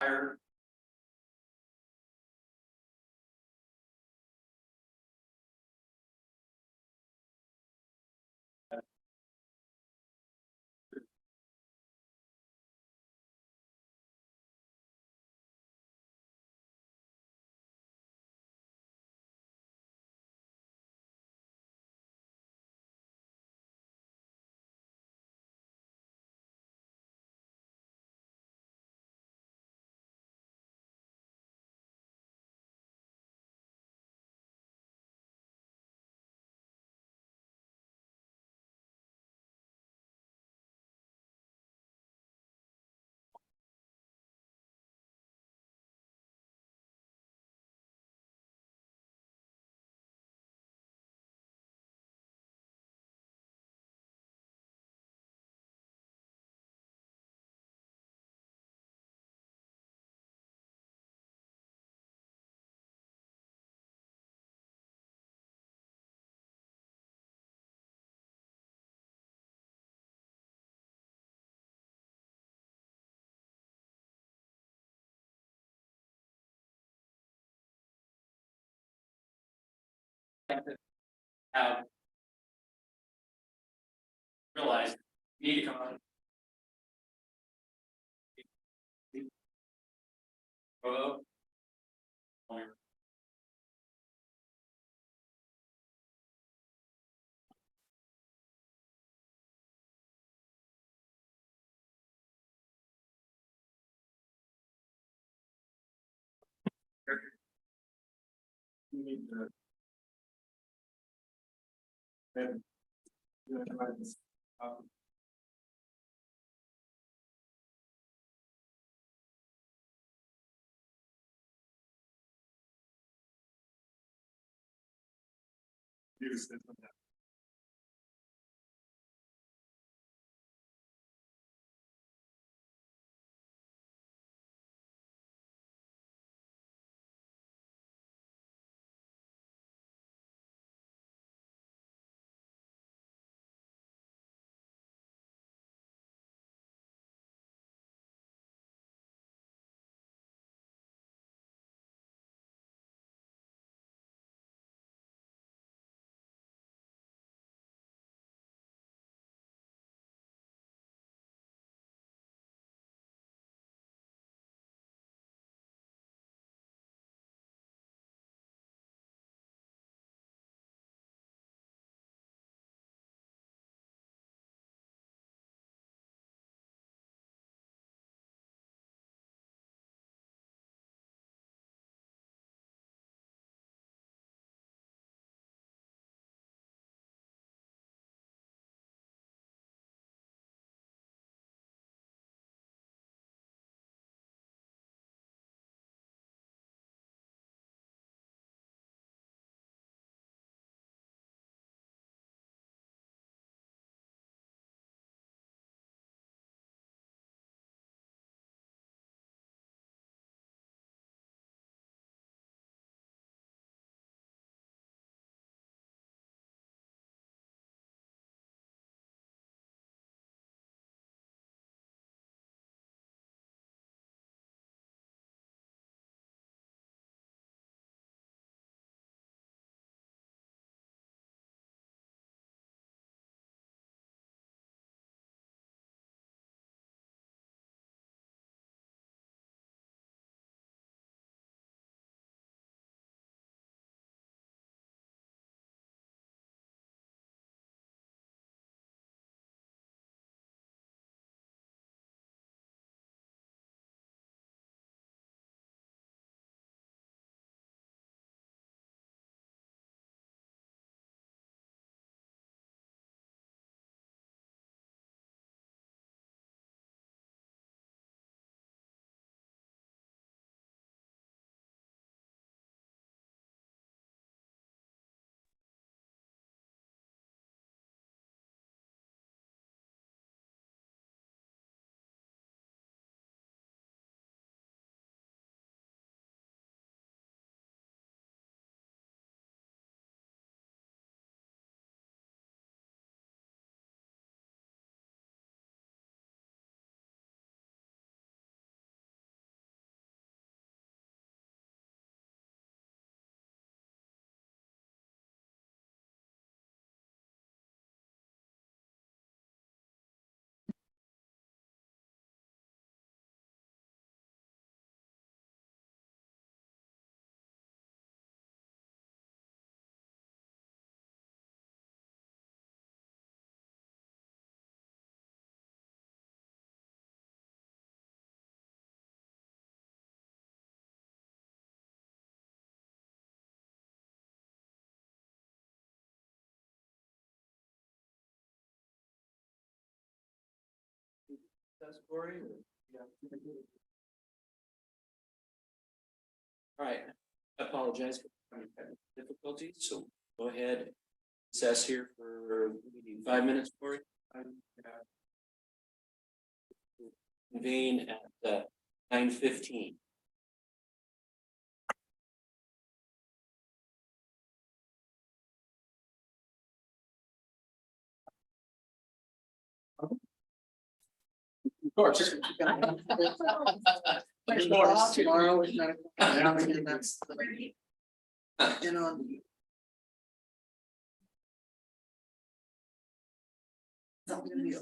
higher. Have realized you need to come on. Hello? You need to. Then, use it. Corey? Yeah. All right, I apologize for having technical difficulties, so go ahead. Recess here for maybe 5 minutes, Corey. Convene at 9:15. Of course. Tomorrow is not. And that's the- and on. Not gonna be a-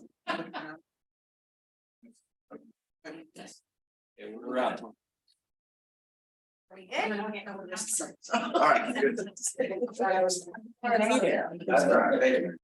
Okay, we're out. All right. Good. That's all right, thank you.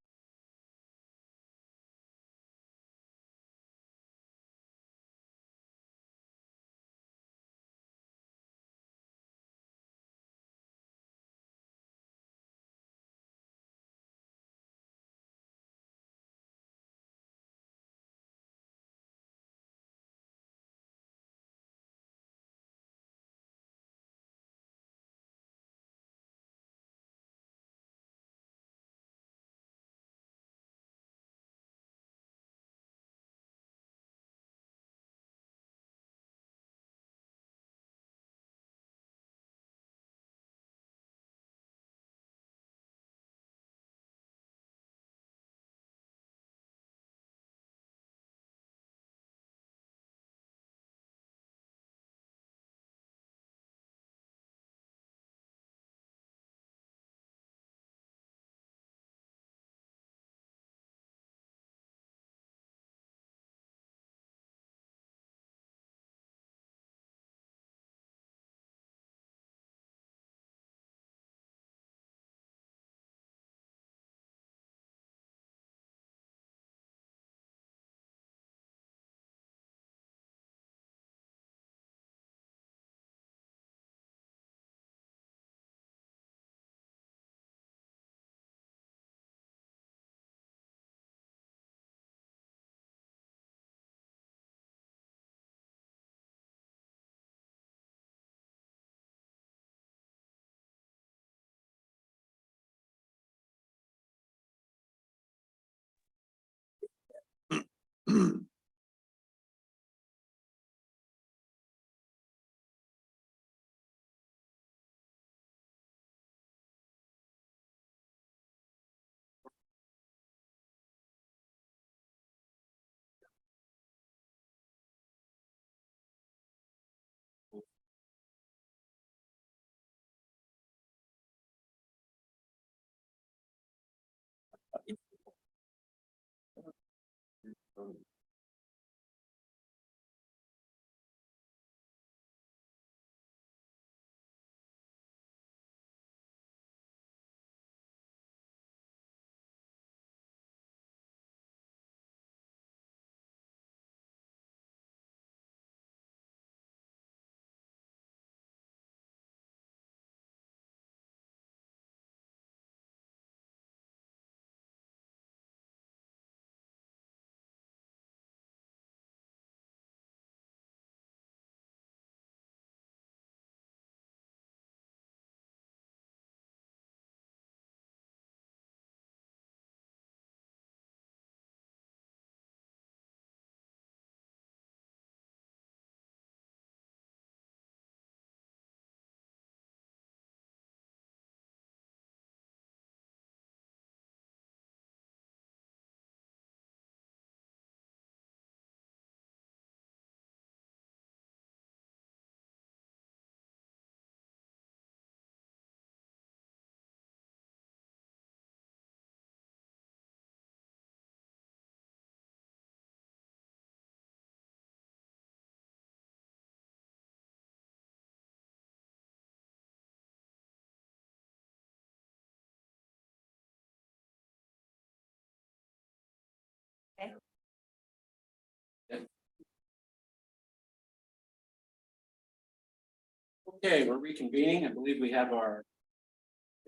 Okay, we're reconvening. I believe we have our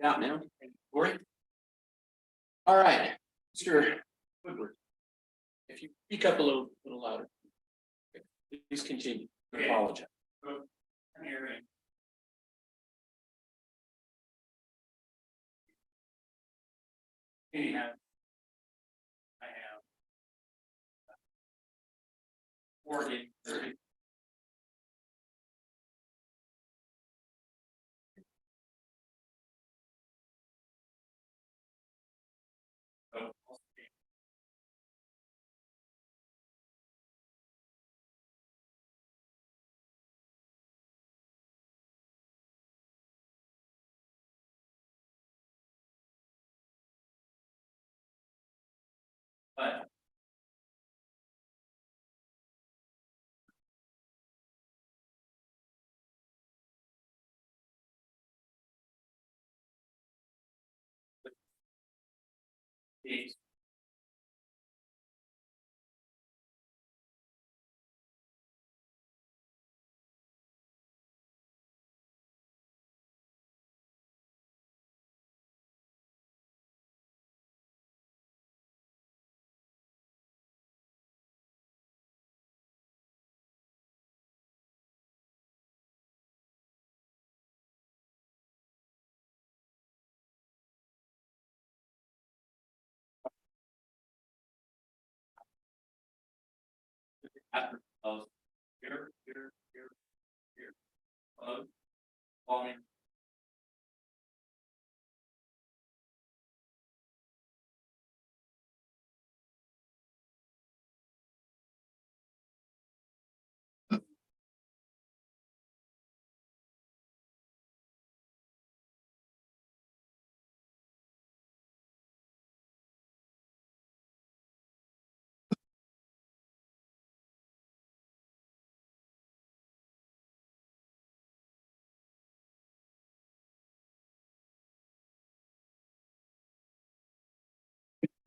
out now. Corey. All right, Mr. Woodward. If you speak up a little louder. Please continue. I apologize. Anyhow, I have 40, 30. Oh, but the after of here, following.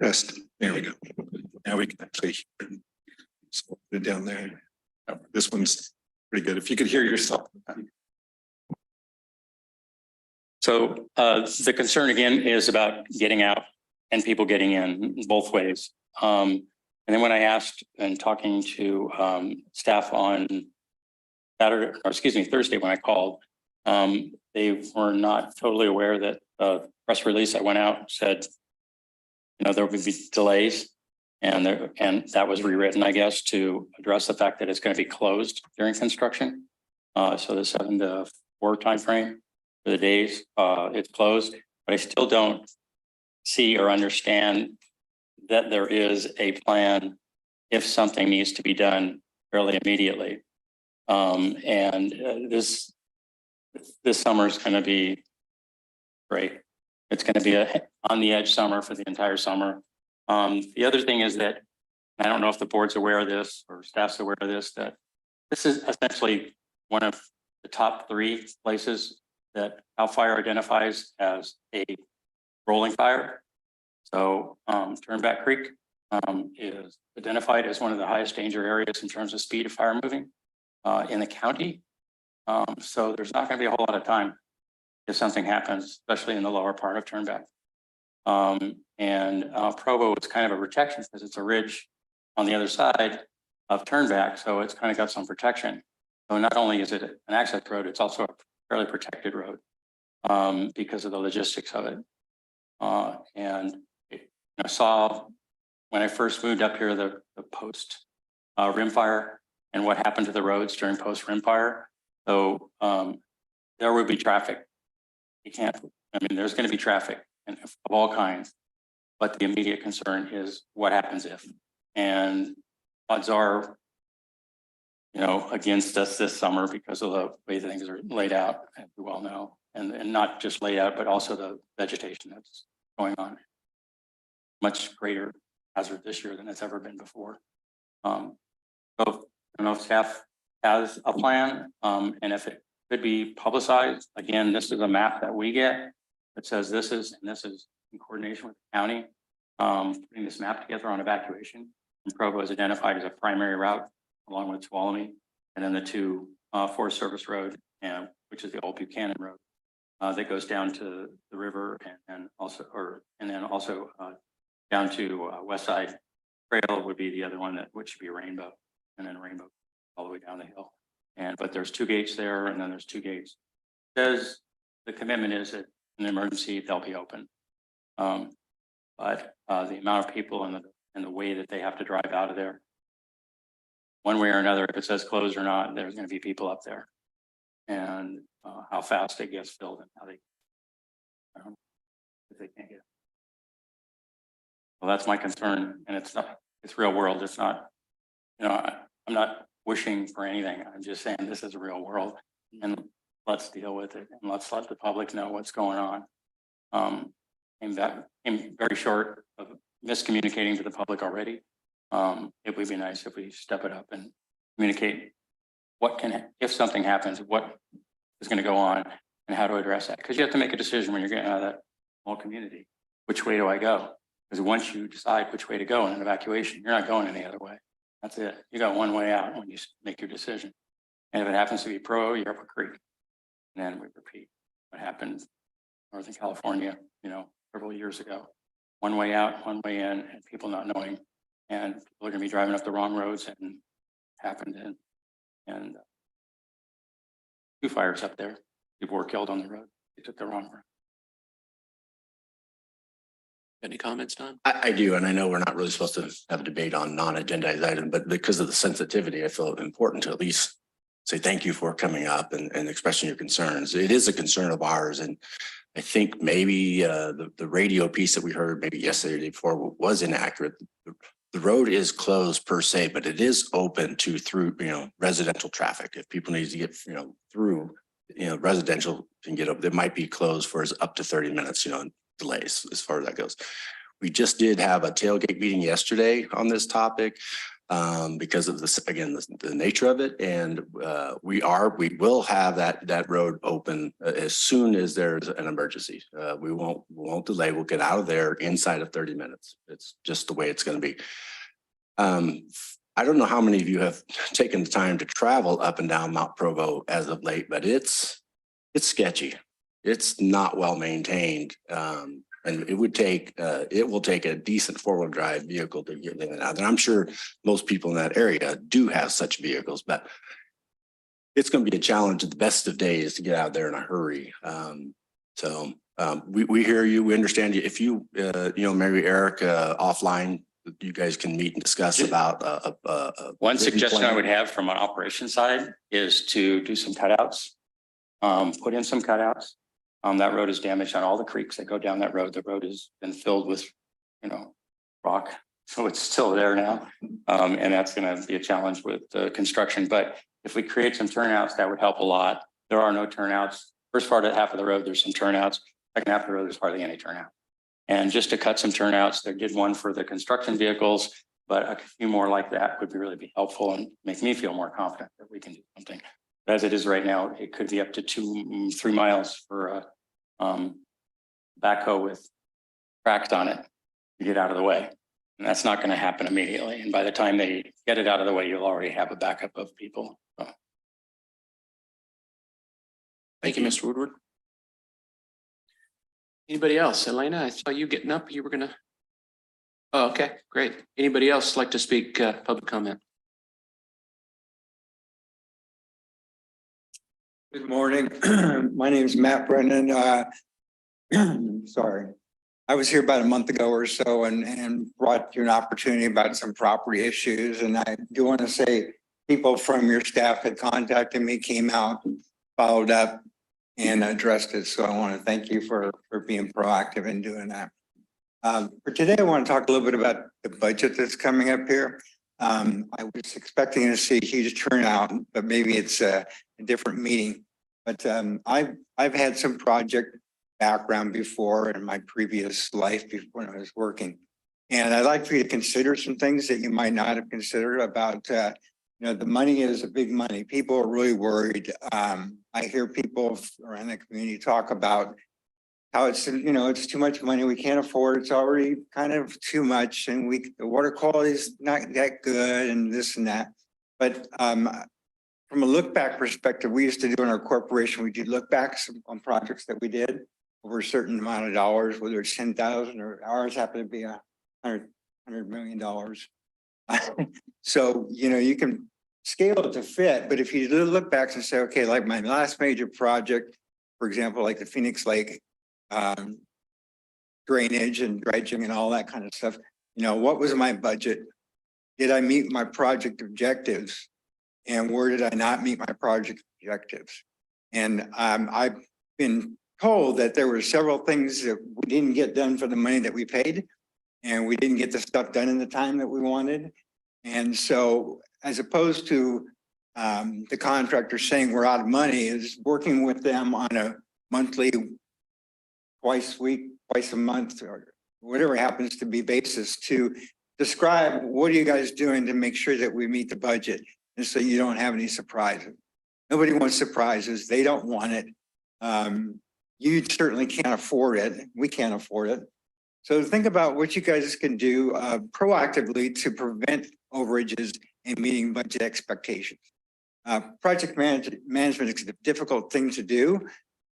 Test. There we go. Now we can actually so put it down there. This one's pretty good. If you could hear yourself. So the concern again is about getting out and people getting in both ways. And then when I asked and talking to staff on Saturday, or excuse me, Thursday when I called, they were not totally aware that press release I went out said, you know, there would be delays, and that was rewritten, I guess, to address the fact that it's going to be closed during construction. So the 7 to 4 timeframe for the days it's closed, but I still don't see or understand that there is a plan if something needs to be done fairly immediately. This summer is going to be great. It's going to be a on the edge summer for the entire summer. The other thing is that I don't know if the board's aware of this or staff's aware of this, that this is essentially one of the top 3 places that CAL FIRE identifies as a rolling fire. So Turnback Creek is identified as one of the highest danger areas in terms of speed of fire moving in the county. So there's not going to be a whole lot of time if something happens, especially in the lower part of Turnback. Provo is kind of a protection because it's a ridge on the other side of Turnback, so it's kind of got some protection. So not only is it an access road, it's also a fairly protected road because of the logistics of it. I saw when I first moved up here the post rimfire and what happened to the roads during post rimfire. So there would be traffic. You can't. I mean, there's going to be traffic and of all kinds, but the immediate concern is what happens if. And odds are, you know, against us this summer because of the way things are laid out, as we well know, and not just laid out, but also the vegetation that's going on. Much greater hazard this year than it's ever been before. So I don't know if staff has a plan, and if it could be publicized. Again, this is a map that we get that says this is in coordination with the county, putting this map together on evacuation. And Provo is identified as a primary route along with Tuolumne, and then the 2 Forest Service Road, which is the old Buchanan Road that goes down to the river, and then also down to West Side Trail would be the other one, that which should be Rainbow, and then Rainbow all the way down the hill. But there's 2 gates there, and then there's 2 gates. Because the commitment is that in an emergency, they'll be open. But the amount of people and the way that they have to drive out of there, one way or another, if it says closed or not, there's going to be people up there. And how fast it gets filled and how they, if they can't get. Well, that's my concern, and it's real world. It's not, I'm not wishing for anything. I'm just saying this is a real world, and let's deal with it, and let's let the public know what's going on. And that came very short of miscommunicating to the public already. It would be nice if we step it up and communicate if something happens, what is going to go on and how to address that. Because you have to make a decision when you're getting out of that small community. Which way do I go? Because once you decide which way to go in an evacuation, you're not going any other way. That's it. You got one way out when you make your decision. And if it happens to be you're up a creek. And then we repeat what happened in Northern California, several years ago. One way out, one way in, and people not knowing. And people are going to be driving up the wrong roads, and happened and 2 fires up there. People were killed on the road. They took the wrong road. Any comments, Don? I do, and I know we're not really supposed to have a debate on non-agendized item, but because of the sensitivity, I feel important to at least say thank you for coming up and expressing your concerns. It is a concern of ours, and I think maybe the radio piece that we heard maybe yesterday or the day before was inaccurate. The road is closed per se, but it is open through residential traffic. If people need to get through residential can get up, it might be closed for up to 30 minutes, delays as far as that goes. We just did have a tailgate meeting yesterday on this topic because of this, again, the nature of it. And we will have that road open as soon as there's an emergency. We won't delay. We'll get out of there inside of 30 minutes. It's just the way it's going to be. I don't know how many of you have taken the time to travel up and down Mount Provo as of late, but it's sketchy. It's not well maintained. And it will take a decent 4-wheel drive vehicle to get in and out. And I'm sure most people in that area do have such vehicles, but it's going to be a challenge at the best of days to get out there in a hurry. We hear you, we understand you. If you, maybe Eric offline, you guys can meet and discuss about One suggestion I would have from an operation side is to do some cutouts, put in some cutouts. That road is damaged on all the creeks that go down that road. The road has been filled with, rock, so it's still there now. And that's going to be a challenge with construction. But if we create some turnouts, that would help a lot. There are no turnouts. First part of half of the road, there's some turnouts. Second half of the road, there's hardly any turnout. And just to cut some turnouts, they did one for the construction vehicles, but a few more like that would really be helpful and make me feel more confident that we can do something. But as it is right now, it could be up to 2-3 miles for a backhoe with tracks on it to get out of the way. And that's not going to happen immediately. And by the time they get it out of the way, you'll already have a backup of people. So. Thank you, Mr. Woodward. Anybody else? Elena, I saw you getting up. You were gonna. Oh, okay, great. Anybody else like to speak public comment? Good morning. My name is Matt Brennan. Sorry. I was here about a month ago or so and brought you an opportunity about some property issues. And I do want to say people from your staff had contacted me, came out, followed up and addressed it. So I want to thank you for being proactive in doing that. For today, I want to talk a little bit about the budget that's coming up here. I was expecting to see a huge turnout, but maybe it's a different meeting. But I've had some project background before in my previous life before when I was working. And I'd like for you to consider some things that you might not have considered about, the money is a big money. People are really worried. I hear people around the community talk about how it's, it's too much money. We can't afford it. It's already kind of too much. And the water quality is not that good and this and that. But from a look back perspective, we used to do in our corporation, we did look backs on projects that we did over a certain amount of dollars, whether it's 10,000 or ours happened to be $100 million. So, you can scale it to fit, but if you look back and say, okay, like my last major project, for example, like the Phoenix Lake drainage and dredging and all that kind of stuff, you know, what was my budget? Did I meet my project objectives? And where did I not meet my project objectives? And I've been told that there were several things that we didn't get done for the money that we paid, and we didn't get the stuff done in the time that we wanted. And so, as opposed to the contractor saying we're out of money, is working with them on a monthly, twice a month, or whatever happens to be basis to describe what are you guys doing to make sure that we meet the budget, and so you don't have any surprises. Nobody wants surprises. They don't want it. You certainly can't afford it. We can't afford it. So think about what you guys can do proactively to prevent overages and meeting budget expectations. Project management is a difficult thing to do,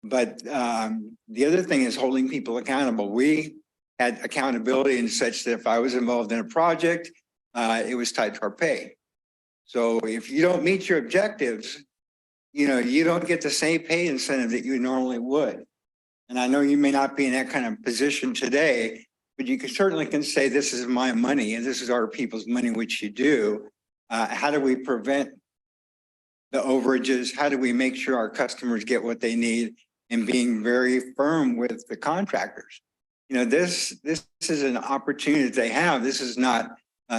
but the other thing is holding people accountable. We had accountability in such that if I was involved in a project, it was tied to our pay. So if you don't meet your objectives, you know, you don't get the same pay incentive that you normally would. And I know you may not be in that kind of position today, but you certainly can say, this is my money and this is our people's money, which you do. How do we prevent the overages? How do we make sure our customers get what they need, and being very firm with the contractors? You know, this is an opportunity that they have. This is not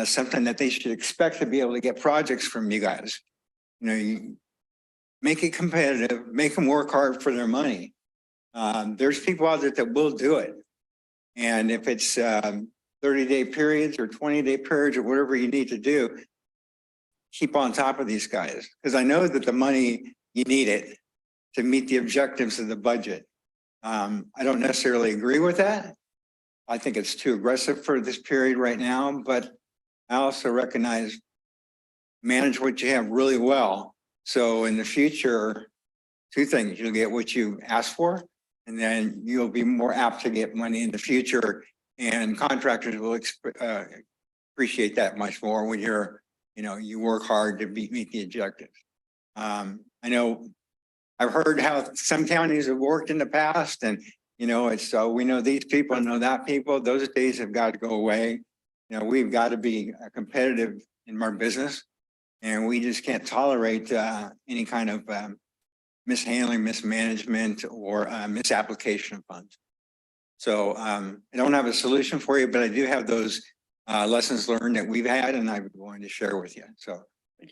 something that they should expect to be able to get projects from you guys. You know, you make it competitive, make them work hard for their money. There's people out there that will do it. And if it's 30-day periods or 20-day periods or whatever you need to do, keep on top of these guys. Because I know that the money, you need it to meet the objectives of the budget. I don't necessarily agree with that. I think it's too aggressive for this period right now, but I also recognize manage what you have really well. So in the future, two things: you'll get what you ask for, and then you'll be more apt to get money in the future, and contractors will appreciate that much more when you're, you know, you work hard to meet the objectives. I know I've heard how some counties have worked in the past, and you know, it's so we know these people, know that people. Those days have got to go away. You know, we've got to be competitive in our business, and we just can't tolerate any kind of mishandling, mismanagement, or misapplication of funds. So I don't have a solution for you, but I do have those lessons learned that we've had, and I'm going to share with you. So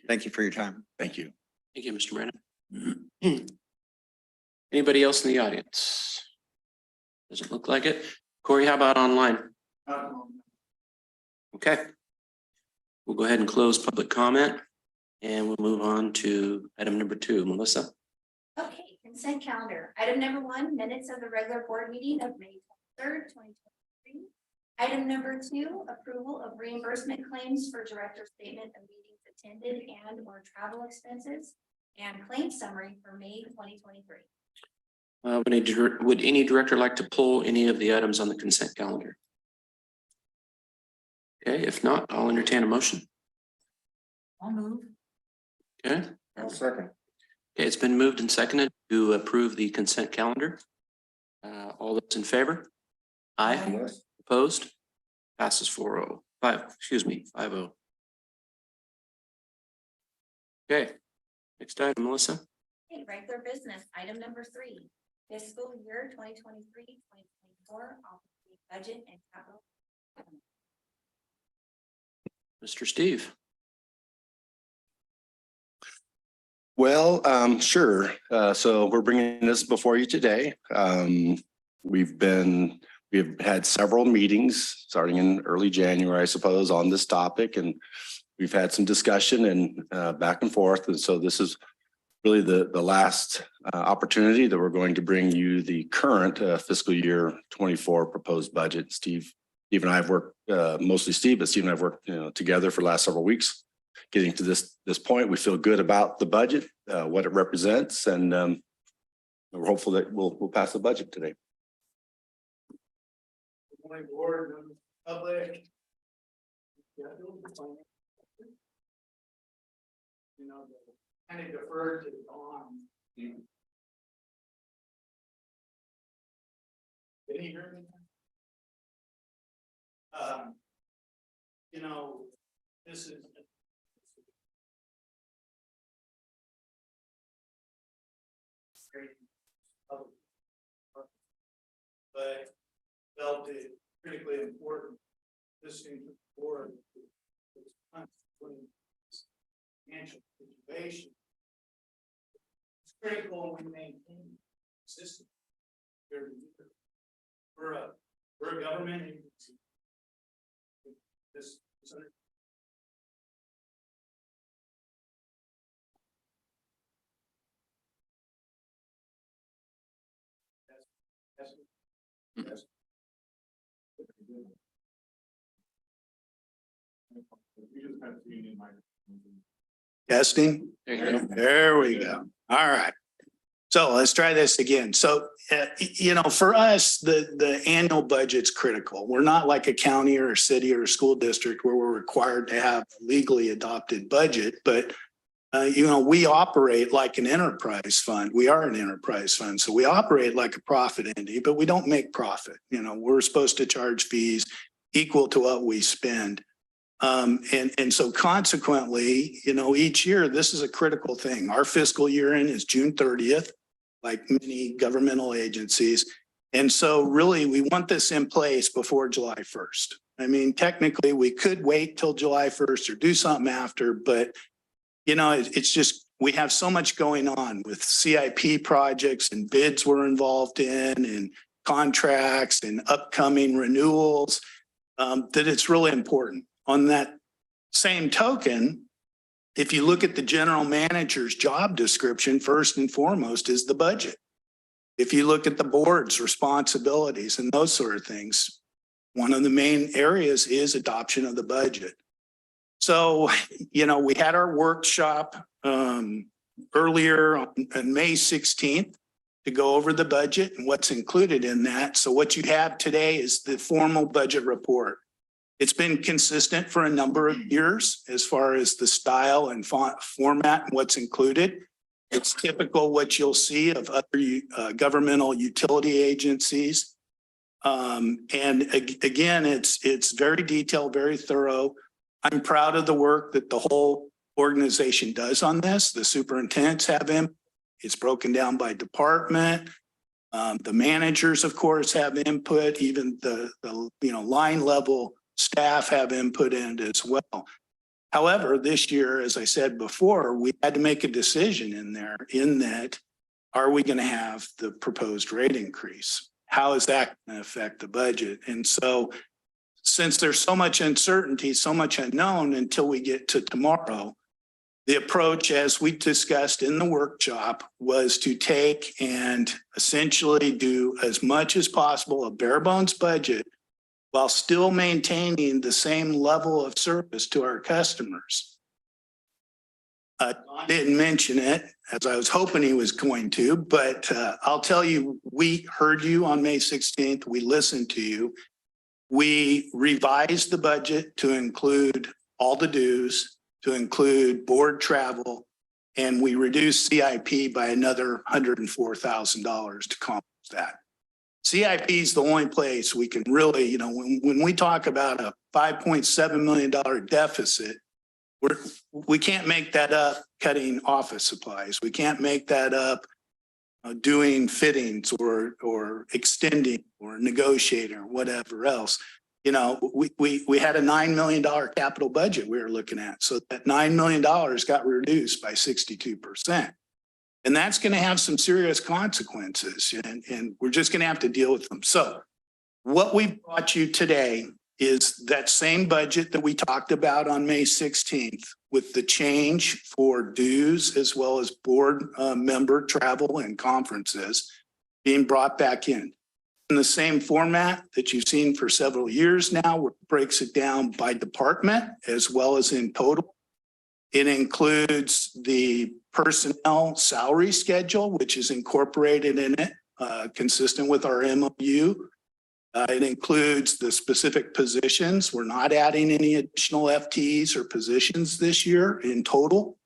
thank you for your time. Thank you. Thank you, Mr. Brandon. Anybody else in the audience? Doesn't look like it. Corey, how about online? Okay. We'll go ahead and close public comment, and we'll move on to item number 2. Melissa? Okay, consent calendar. Item number 1, minutes of the regular board meeting of May 3rd, 2023. Item number 2, approval of reimbursement claims for director statement of meetings attended and or travel expenses, and claim summary for May 2023. Would any director like to pull any of the items on the consent calendar? Okay, if not, I'll entertain a motion. I'll move. Okay. I'll second. Okay, it's been moved and seconded to approve the consent calendar. All those in favor? Aye. Yes. Opposed? Passes 4-0. 5-0. Okay, next item, Melissa. Okay, regular business. Item number 3, fiscal year 2023-2024 budget and capital. Mr. Steve. Well, sure. So we're bringing this before you today. We've had several meetings starting in early January, I suppose, on this topic, and we've had some discussion and back and forth. And so this is really the last opportunity that we're going to bring you the current fiscal year 24 proposed budget. Steve and I have worked, mostly Steve, but Steve and I have worked together for the last several weeks. Getting to this point, we feel good about the budget, what it represents, and we're hopeful that we'll pass the budget today. Good morning, board, public. you know, kind of deferred to Dawn. Can you hear me? You know, this is. But felt it critically important, listening to the board. Financial situation. It's critical we maintain system. We're a government agency. This. Yes. Testing. There we go. All right. So let's try this again. So, you know, for us, the annual budget's critical. We're not like a county or a city or a school district where we're required to have a legally adopted budget, but you know, we operate like an enterprise fund. We are an enterprise fund. So we operate like a profit entity, but we don't make profit. You know, we're supposed to charge fees equal to what we spend. And so consequently, you know, each year, this is a critical thing. Our fiscal year end is June 30th, like many governmental agencies. And so really, we want this in place before July 1st. I mean, technically, we could wait till July 1st or do something after, but you know, it's just, we have so much going on with CIP projects and bids we're involved in and contracts and upcoming renewals, that it's really important. On that same token, if you look at the general manager's job description, first and foremost is the budget. If you look at the board's responsibilities and those sort of things, one of the main areas is adoption of the budget. So, you know, we had our workshop earlier on May 16th to go over the budget and what's included in that. So what you have today is the formal budget report. It's been consistent for a number of years as far as the style and font format and what's included. It's typical what you'll see of other governmental utility agencies. And again, it's very detailed, very thorough. I'm proud of the work that the whole organization does on this. The superintendents have input. It's broken down by department. The managers, of course, have input. Even the you know, line level staff have input in it as well. However, this year, as I said before, we had to make a decision in there in that, are we going to have the proposed rate increase? How is that going to affect the budget? And so since there's so much uncertainty, so much unknown until we get to tomorrow, the approach, as we discussed in the workshop, was to take and essentially do as much as possible a bare bones budget while still maintaining the same level of service to our customers. I didn't mention it, as I was hoping he was going to, but I'll tell you, we heard you on May 16th. We listened to you. We revised the budget to include all the dues, to include board travel, and we reduced CIP by another $104,000 to accomplish that. CIP is the only place we can really, you know, when we talk about a $5.7 million deficit, we can't make that up cutting office supplies. We can't make that up doing fittings or extending or negotiating or whatever else. You know, we had a $9 million capital budget we were looking at. So that $9 million got reduced by 62%. And that's going to have some serious consequences, and we're just going to have to deal with them. So what we brought you today is that same budget that we talked about on May 16th with the change for dues as well as board member travel and conferences being brought back in the same format that you've seen for several years now, where it breaks it down by department as well as in total. It includes the personnel salary schedule, which is incorporated in it, consistent with our MOU. It includes the specific positions. We're not adding any additional FTEs or positions this year in total.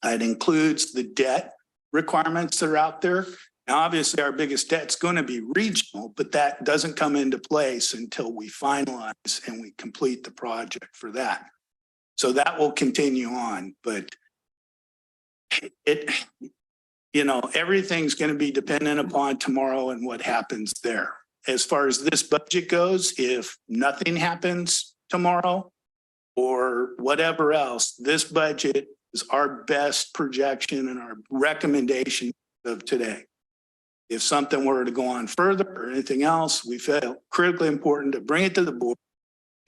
It includes the debt requirements that are out there. Now, obviously, our biggest debt's going to be regional, but that doesn't come into place until we finalize and we complete the project for that. So that will continue on, but everything's going to be dependent upon tomorrow and what happens there. As far as this budget goes, if nothing happens tomorrow or whatever else, this budget is our best projection and our recommendation of today. If something were to go on further or anything else, we feel critically important to bring it to the board,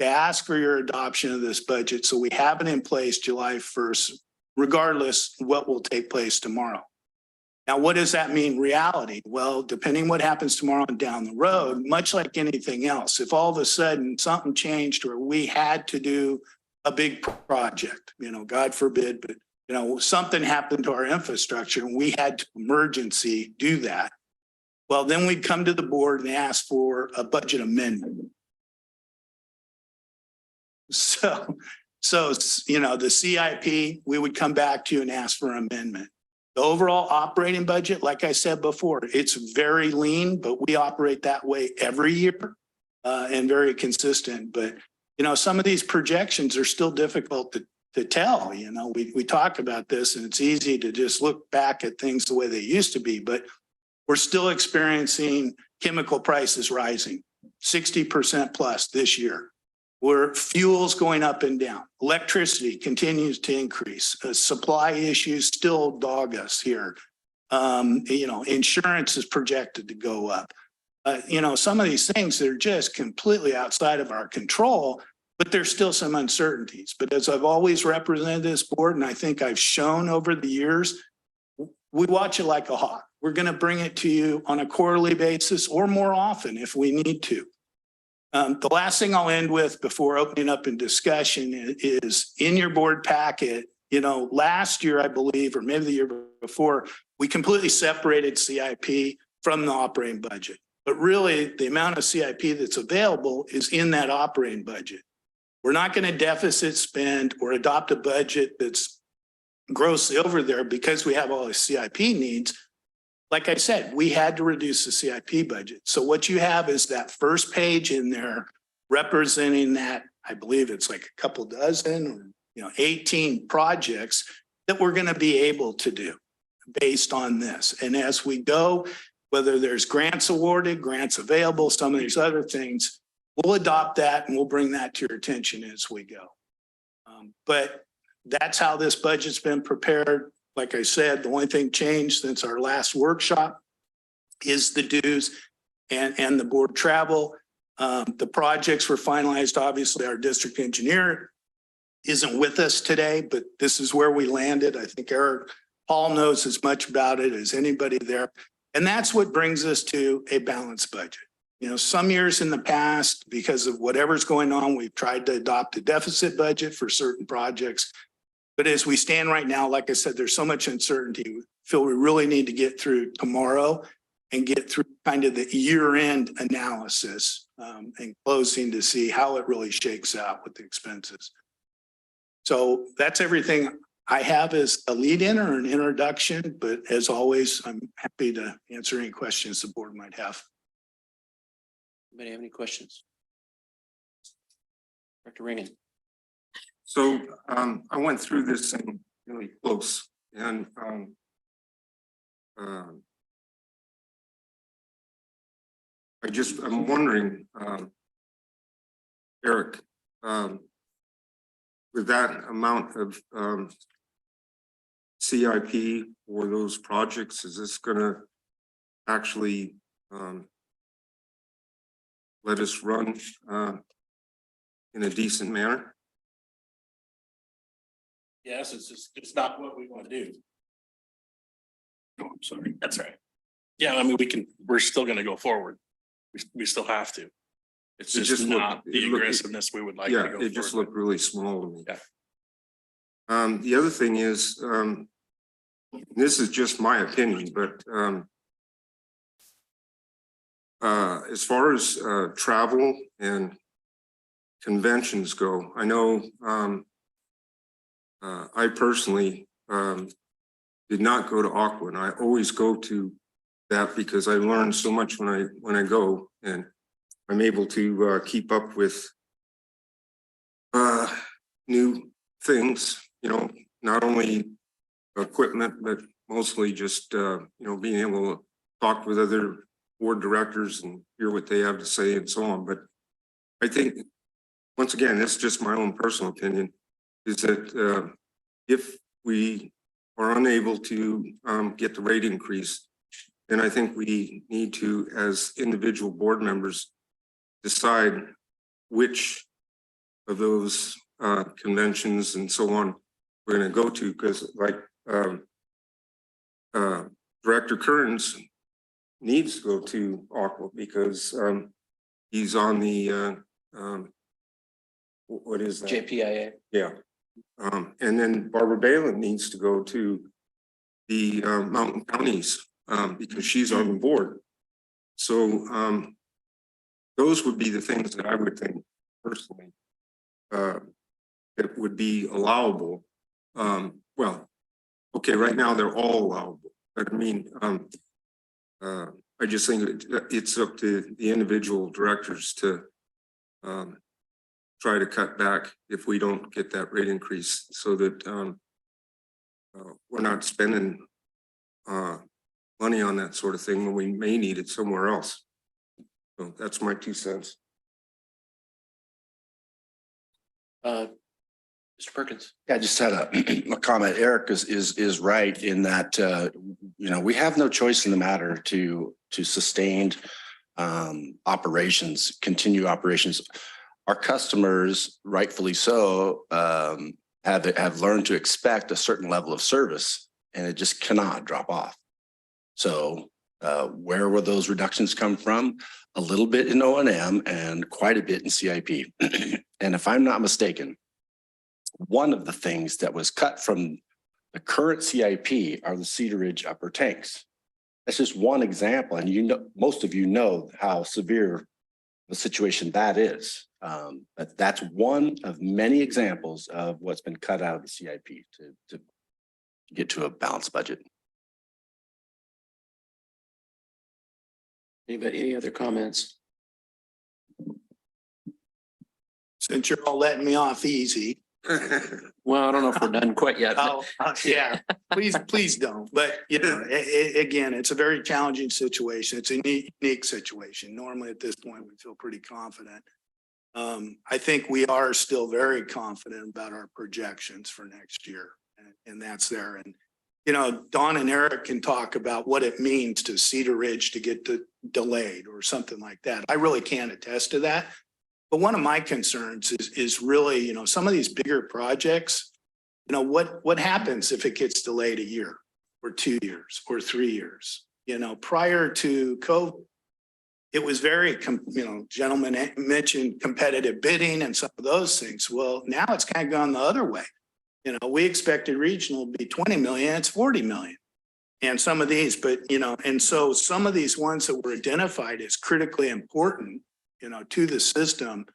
to ask for your adoption of this budget so we have it in place July 1st, regardless what will take place tomorrow. Now, what does that mean reality? Well, depending what happens tomorrow and down the road, much like anything else, if all of a sudden something changed or we had to do a big project, God forbid, but something happened to our infrastructure and we had to emergency do that. Well, then we'd come to the board and ask for a budget amendment. So, the CIP, we would come back to you and ask for an amendment. The overall operating budget, like I said before, it's very lean, but we operate that way every year and very consistent. But, some of these projections are still difficult to tell. We talk about this and it's easy to just look back at things the way they used to be, but we're still experiencing chemical prices rising 60% plus this year. Where fuel's going up and down. Electricity continues to increase. Supply issues still dog us here. Insurance is projected to go up. Some of these things that are just completely outside of our control, but there's still some uncertainties. But as I've always represented this board, and I think I've shown over the years, we watch it like a hawk. We're going to bring it to you on a quarterly basis or more often if we need to. The last thing I'll end with before opening up in discussion is in your board packet, last year, I believe, or maybe the year before, we completely separated CIP from the operating budget. But really, the amount of CIP that's available is in that operating budget. We're not going to deficit spend or adopt a budget that's grossly over there because we have all the CIP needs. Like I said, we had to reduce the CIP budget. So what you have is that first page in there representing that, I believe it's like a couple dozen or 18 projects that we're going to be able to do based on this. And as we go, whether there's grants awarded, grants available, some of these other things, we'll adopt that and we'll bring that to your attention as we go. But that's how this budget's been prepared. Like I said, the only thing changed since our last workshop is the dues and the board travel. The projects were finalized. Obviously, our district engineer isn't with us today, but this is where we landed. I think Eric Paul knows as much about it as anybody there. And that's what brings us to a balanced budget. Some years in the past, because of whatever's going on, we've tried to adopt a deficit budget for certain projects. But as we stand right now, like I said, there's so much uncertainty. We feel we really need to get through tomorrow and get through kind of the year-end analysis and closing to see how it really shakes out with the expenses. So that's everything I have as a lead-in or an introduction. But as always, I'm happy to answer any questions the board might have. Anybody have any questions? Dr. Ringen. So I went through this thing really close and I'm wondering, Eric, with that amount of CIP for those projects, is this going to actually let us run in a decent manner? Yes, it's not what we want to do. Oh, I'm sorry. That's right. Yeah, I mean, we're still going to go forward. We still have to. It's just not the aggressiveness we would like to go forward. Yeah, it just looked really small to me. Yeah. The other thing is, this is just my opinion, but as far as travel and conventions go, I know I personally did not go to Aqua, and I always go to that because I learn so much when I go, and I'm able to keep up with new things, you know, not only equipment, but mostly just being able to talk with other board directors and hear what they have to say and so on. But I think, once again, it's just my own personal opinion, is that if we are unable to get the rate increase, then I think we need to, as individual board members, decide which of those conventions and so on we're going to go to, because like Director Kearns needs to go to Aqua because he's on the what is that? JPIA. Yeah. And then Barbara Balin needs to go to the Mountain Counties because she's on the board. So those would be the things that I would think personally that would be allowable. Well, okay, right now they're all allowable, but I mean, I just think it's up to the individual directors to try to cut back if we don't get that rate increase, so that we're not spending money on that sort of thing when we may need it somewhere else. So that's my 2 cents. Mr. Perkins. Yeah, I just had a comment. Eric is right in that, we have no choice in the matter to sustain operations, continue operations. Our customers, rightfully so, have learned to expect a certain level of service, and it just cannot drop off. So where will those reductions come from? A little bit in O&M and quite a bit in CIP. And if I'm not mistaken, one of the things that was cut from the current CIP are the Cedar Ridge upper tanks. That's just one example. And most of you know how severe the situation that is. But that's one of many examples of what's been cut out of the CIP to get to a balanced budget. Anybody, any other comments? Since you're all letting me off easy. Well, I don't know if we're done quite yet. Oh, yeah, please don't. But, again, it's a very challenging situation. It's a unique situation. Normally at this point, we feel pretty confident. I think we are still very confident about our projections for next year, and that's there. And, Don and Eric can talk about what it means to Cedar Ridge to get delayed or something like that. I really can't attest to that. But one of my concerns is really, some of these bigger projects, what happens if it gets delayed a year or 2 years or 3 years? Prior to COVID, it was very, gentlemen mentioned competitive bidding and some of those things. Well, now it's kind of gone the other way. We expected regional to be 20 million, it's 40 million. And some of these, but, and so some of these ones that were identified as critically important, to the system,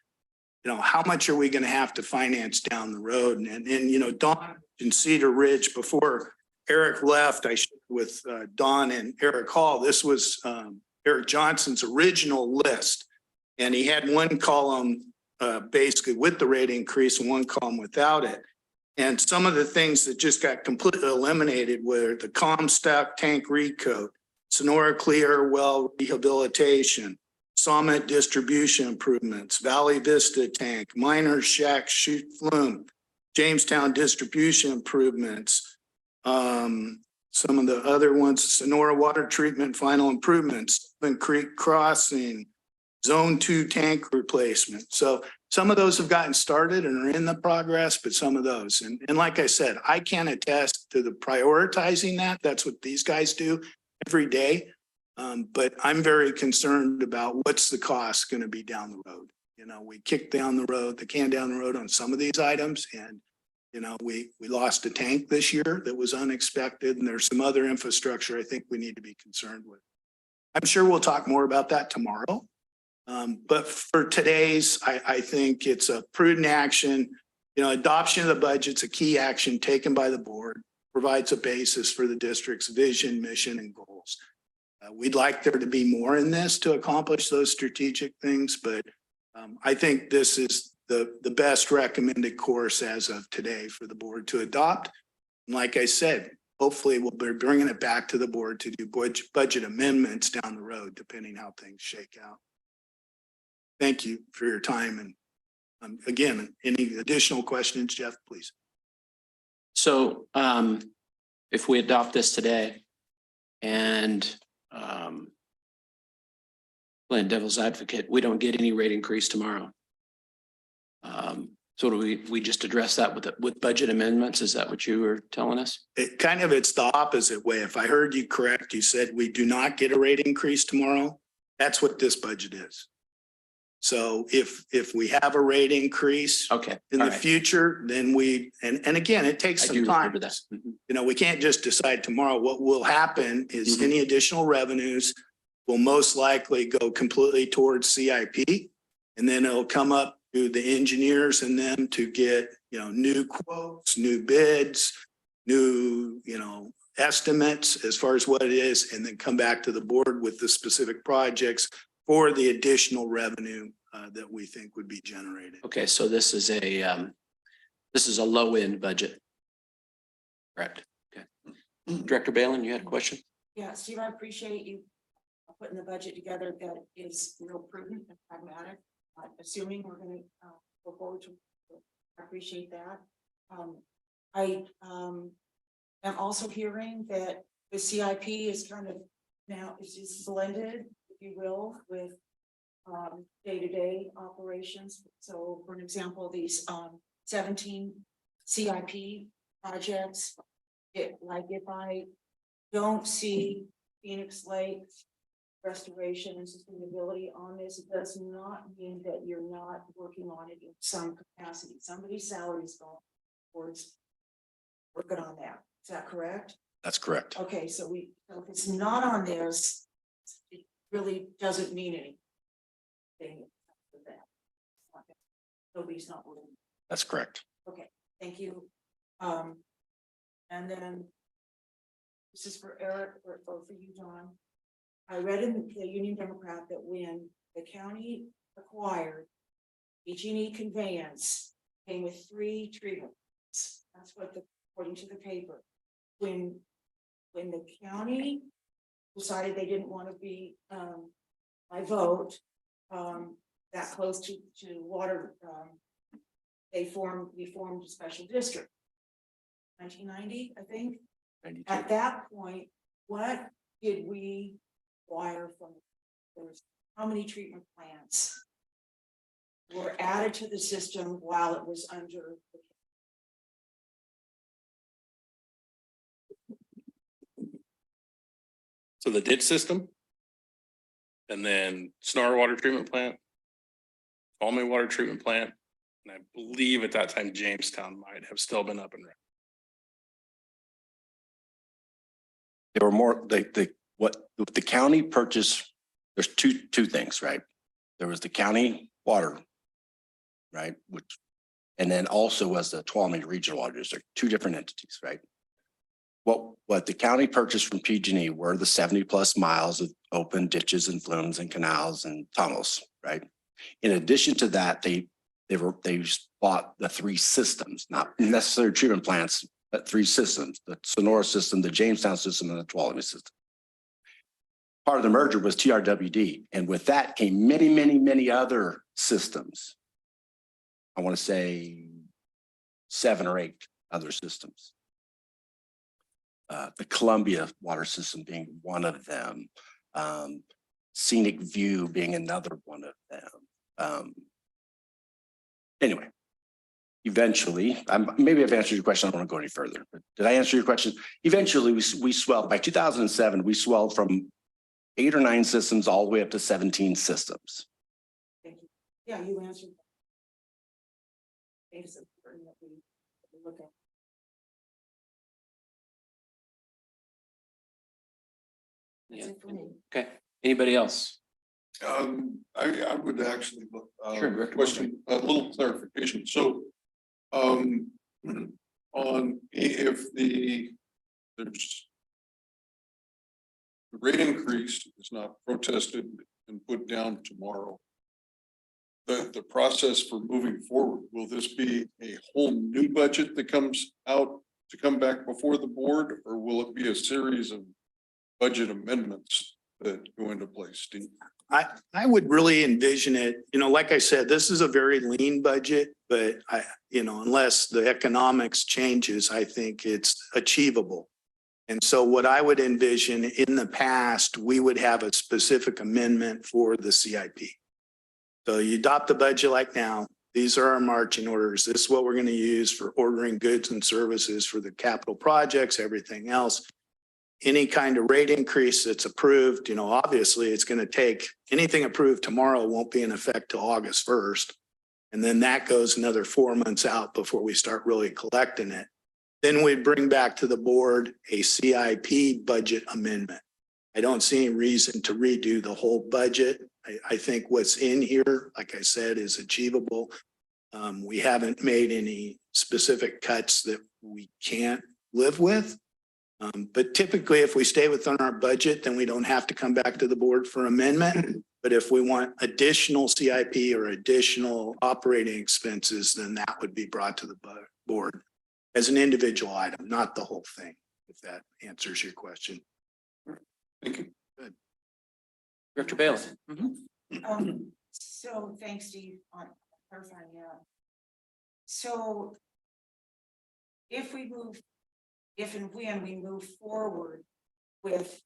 how much are we going to have to finance down the road? And Don and Cedar Ridge, before Eric left, I shared with Don and Eric Hall, this was Eric Johnson's original list. And he had one column basically with the rate increase and one column without it. And some of the things that just got completely eliminated were the Comstock tank recoat, Sonora Clear well rehabilitation, Summit distribution improvements, Valley Vista tank, Miners Shack chute flume, Jamestown distribution improvements, some of the other ones, Sonora water treatment final improvements, Stephen Creek Crossing, Zone 2 tank replacement. So some of those have gotten started and are in the progress, but some of those. And like I said, I can't attest to the prioritizing that. That's what these guys do every day. But I'm very concerned about what's the cost going to be down the road. We kicked down the can down the road on some of these items, and we lost a tank this year that was unexpected, and there's some other infrastructure I think we need to be concerned with. I'm sure we'll talk more about that tomorrow. But for today's, I think it's a prudent action. Adoption of the budget's a key action taken by the board. provides a basis for the district's vision, mission, and goals. We'd like there to be more in this to accomplish those strategic things, but I think this is the best recommended course as of today for the board to adopt. And like I said, hopefully we'll be bringing it back to the board to do budget amendments down the road, depending how things shake out. Thank you for your time. And again, any additional questions, Jeff, please. So if we adopt this today and playing devil's advocate, we don't get any rate increase tomorrow. So do we just address that with budget amendments? Is that what you were telling us? It's the opposite way. If I heard you correct, you said we do not get a rate increase tomorrow. That's what this budget is. So if we have a rate increase Okay. in all the right. future, then and again, it takes I some do time. remember that. Mhm. You know, we can't just decide tomorrow. What will happen is any additional revenues will most likely go completely towards CIP. And then it'll come up to the engineers and them to get, new quotes, new bids, new, estimates as far as what it is, and then come back to the board with the specific projects for the additional revenue that we think would be generated. Okay, so this is a low end budget. Correct. Okay. Director Balin, you had a question? Yeah, Steve, I appreciate you putting the budget together that is real prudent and pragmatic, assuming we're gonna go forward to, I appreciate that. I am also hearing that the CIP is kind of now is just blended, if you will, with day-to-day operations. So for an example, these 17 CIP projects, if I don't see Phoenix Lake restoration and sustainability on this, it does not mean that you're not working on it in some capacity. Somebody's salary is going towards working on that. Is that correct? That's correct. Okay, so if it's not on this, it really doesn't mean anything. Nobody's not working. That's correct. Okay, thank you. And then this is for Eric or for you, John. I read in the Union Democrat that when the county acquired PG&E conveyance, came with 3 treatments. That's what according to the paper. When the county decided they didn't want to be by vote that close to water, we formed a special district. 1990, I think. 92. At that point, what did we acquire from? There was how many treatment plants were added to the system while it was under? So the ditch system. And then Snar water treatment plant. Almy water treatment plant. And I believe at that time Jamestown might have still been up and running. There were more, what the county purchased, there's two things, right? There was the county water, right? And then also was the Tuolumne Regional Water District, 2 different entities, right? What the county purchased from PG&E were the 70+ miles of open ditches and flumes and canals and tunnels, right? In addition to that, they bought the 3 systems, not necessarily treatment plants, but 3 systems: the Sonora system, the Jamestown system, and the Tuolumne system. Part of the merger was TRWD, and with that came many, many, many other systems. I want to say 7 or 8 other systems. The Columbia water system being one of them, Scenic View being another one of them. Anyway, eventually, maybe I've answered your question. I don't want to go any further, but did I answer your question? Eventually, we swelled. By 2007, we swelled from 8 or 9 systems all the way up to 17 systems. Thank you. Yeah, you answered. It's important that we look at. That's it for me. Okay, anybody else? I would actually, Sure, Director question, a little clarification. So, on if the there's the rate increase is not protested and put down tomorrow. The process for moving forward, will this be a whole new budget that comes out to come back before the board, or will it be a series of budget amendments that go into place, Steve? I would really envision it, like I said, this is a very lean budget, but unless the economics changes, I think it's achievable. And so what I would envision in the past, we would have a specific amendment for the CIP. So you adopt the budget like now, these are our marching orders. This is what we're going to use for ordering goods and services for the capital projects, everything else. Any kind of rate increase that's approved, obviously it's going to take, anything approved tomorrow won't be in effect till August 1st. And then that goes another 4 months out before we start really collecting it. Then we bring back to the board a CIP budget amendment. I don't see any reason to redo the whole budget. I think what's in here, like I said, is achievable. We haven't made any specific cuts that we can't live with. But typically, if we stay within our budget, then we don't have to come back to the board for amendment. But if we want additional CIP or additional operating expenses, then that would be brought to the board as an individual item, not the whole thing, if that answers your question. Thank you. Good. Director Bales. So thanks, Steve, on clarifying that. So if and when we move forward with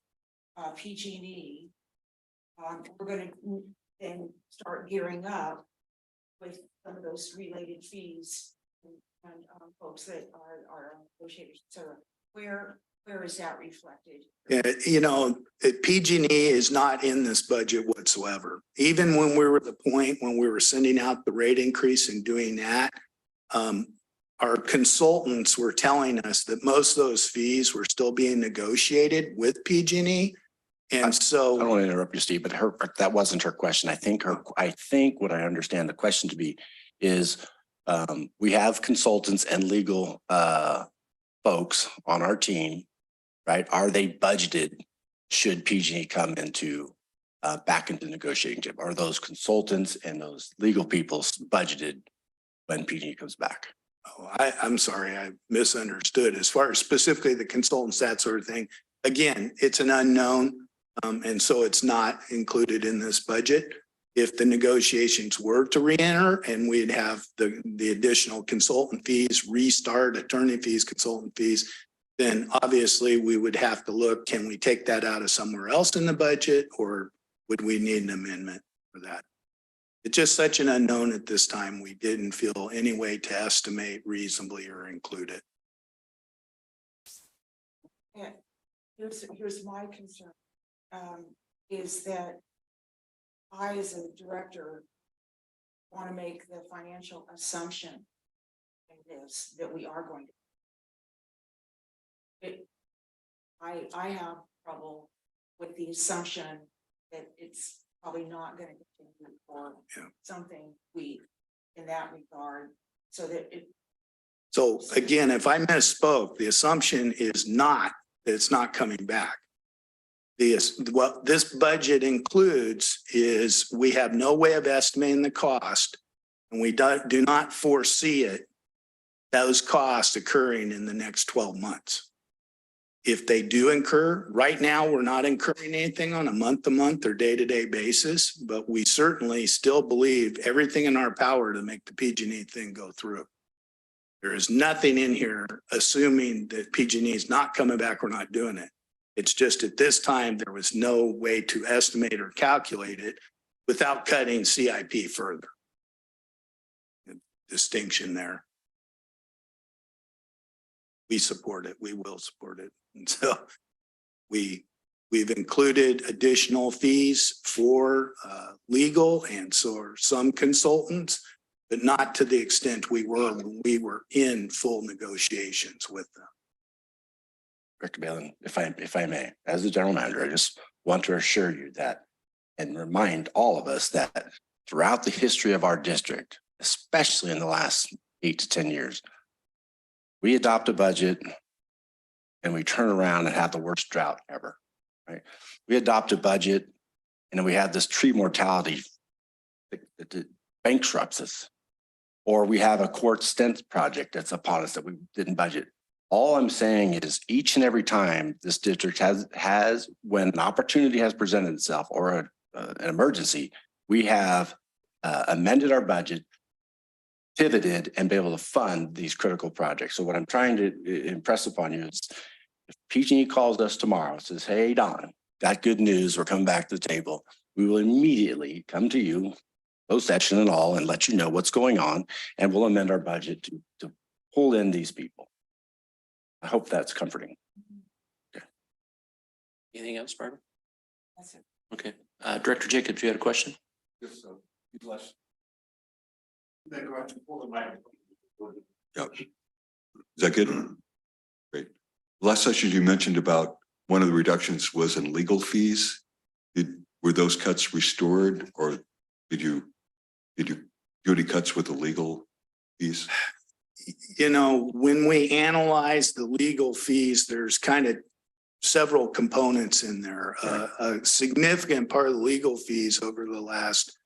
PG&E, we're going to then start gearing up with some of those related fees and folks that are negotiators, et cetera. Where is that reflected? PG&E is not in this budget whatsoever. Even when we were at the point when we were sending out the rate increase and doing that, our consultants were telling us that most of those fees were still being negotiated with PG&E. And so I don't want to interrupt you, Steve, but that wasn't her question. I think what I understand the question to be is we have consultants and legal folks on our team, right? Are they budgeted should PG&E come into back into negotiating table? Are those consultants and those legal people budgeted when PG&E comes back? Oh, I'm sorry, I misunderstood. As far as specifically the consultants, that sort of thing, again, it's an unknown. And so it's not included in this budget. If the negotiations were to re-enter and we'd have the additional consultant fees, restart attorney fees, consultant fees, then obviously we would have to look, can we take that out of somewhere else in the budget, or would we need an amendment for that? It's just such an unknown at this time. We didn't feel any way to estimate reasonably or include it. And here's my concern, is that I, as a director, want to make the financial assumption in this, that we are going to. I have trouble with the assumption that it's probably not going to continue for something weak in that regard, so that it. So again, if I misspoke, the assumption is not that it's not coming back. What this budget includes is we have no way of estimating the cost, and we do not foresee those costs occurring in the next 12 months. If they do incur, right now, we're not incurring anything on a month-to-month or day-to-day basis, but we certainly still believe everything in our power to make the PG&E thing go through. There is nothing in here assuming that PG&E is not coming back or not doing it. It's just at this time, there was no way to estimate or calculate it without cutting CIP further. Distinction there. We support it. We will support it. And so we've included additional fees for legal and so some consultants, but not to the extent we were when we were in full negotiations with them. Director Balin, if I may, as the general manager, I just want to assure you that and remind all of us that throughout the history of our district, especially in the last 8 to 10 years, we adopt a budget and we turn around and have the worst drought ever, right? We adopt a budget and then we have this tree mortality that bankrupts us. Or we have a court stent project that's upon us that we didn't budget. All I'm saying is each and every time this district has when an opportunity has presented itself or an emergency, we have amended our budget, pivoted, and be able to fund these critical projects. So what I'm trying to impress upon you is if PG&E calls us tomorrow and says, hey, Don, got good news, we're coming back to the table, we will immediately come to you, closed session and all, and let you know what's going on, and we'll amend our budget to pull in these people. I hope that's comforting. Anything else, Barbara? That's it. Okay, Director Jacobs, you had a question? Yes, so, be blessed. Yep. Is that good? Great. Last session you mentioned about one of the reductions was in legal fees. Were those cuts restored, or did you do any cuts with the legal fees? You know, when we analyze the legal fees, there's kind of several components in there. A significant part of the legal fees over the last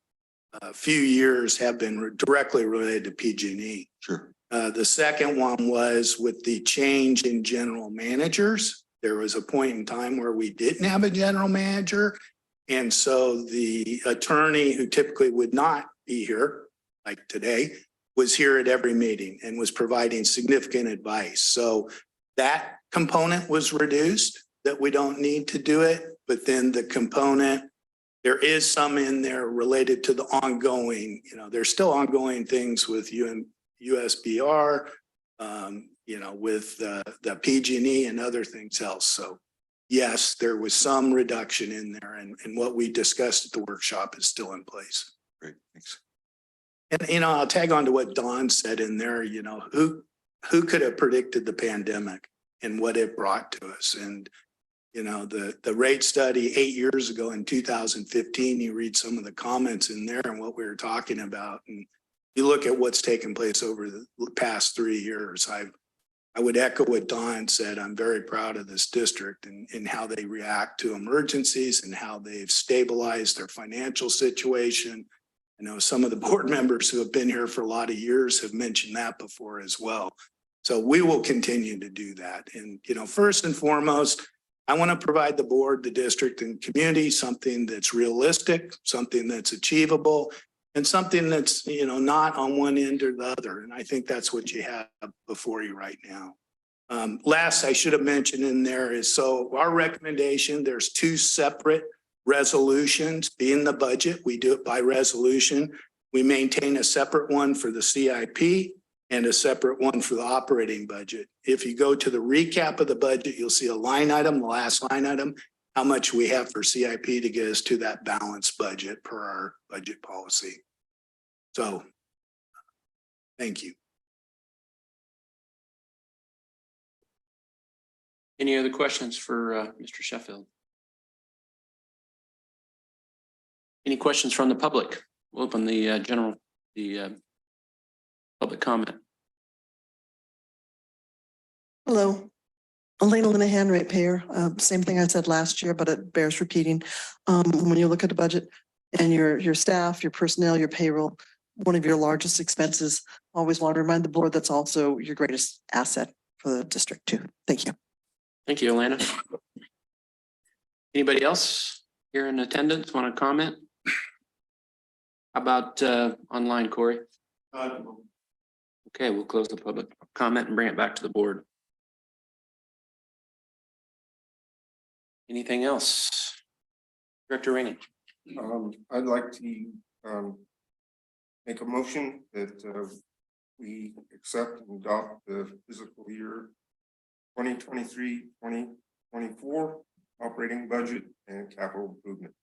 few years have been directly related to PG&E. Sure. The second one was with the change in general managers. There was a point in time where we didn't have a general manager. And so the attorney who typically would not be here, like today, was here at every meeting and was providing significant advice. So that component was reduced, that we don't need to do it. But then the component, there is some in there related to the ongoing, you know, there's still ongoing things with USBR, you know, with the PG&E and other things else. So yes, there was some reduction in there, and what we discussed at the workshop is still in place. Great, thanks. And, you know, I'll tag on to what Don said in there, you know, who could have predicted the pandemic and what it brought to us? And, you know, the rate study 8 years ago in 2015, you read some of the comments in there and what we were talking about. And you look at what's taken place over the past 3 years. I would echo what Don said. I'm very proud of this district and how they react to emergencies and how they've stabilized their financial situation. I know some of the board members who have been here for a lot of years have mentioned that before as well. So we will continue to do that. And, you know, first and foremost, I want to provide the board, the district, and community something that's realistic, something that's achievable, and something that's, you know, not on one end or the other. And I think that's what you have before you right now. Last, I should have mentioned in there is, so our recommendation, there's 2 separate resolutions in the budget. We do it by resolution. We maintain a separate one for the CIP and a separate one for the operating budget. If you go to the recap of the budget, you'll see a line item, the last line item, how much we have for CIP to get us to that balanced budget per our budget policy. So, thank you. Any other questions for Mr. Sheffield? Any questions from the public? We'll open the public comment. Hello, Elena Linehan, ratepayer. Same thing I said last year, but it bears repeating. When you look at the budget and your staff, your personnel, your payroll, one of your largest expenses, always want to remind the board that's also your greatest asset for the district too. Thank you. Thank you, Alana. Anybody else here in attendance want to comment? How about online, Corey? Okay, we'll close the public comment and bring it back to the board. Anything else? Director Rainey. I'd like to make a motion that we accept and adopt the fiscal year 2023-2024 operating budget and capital improvement.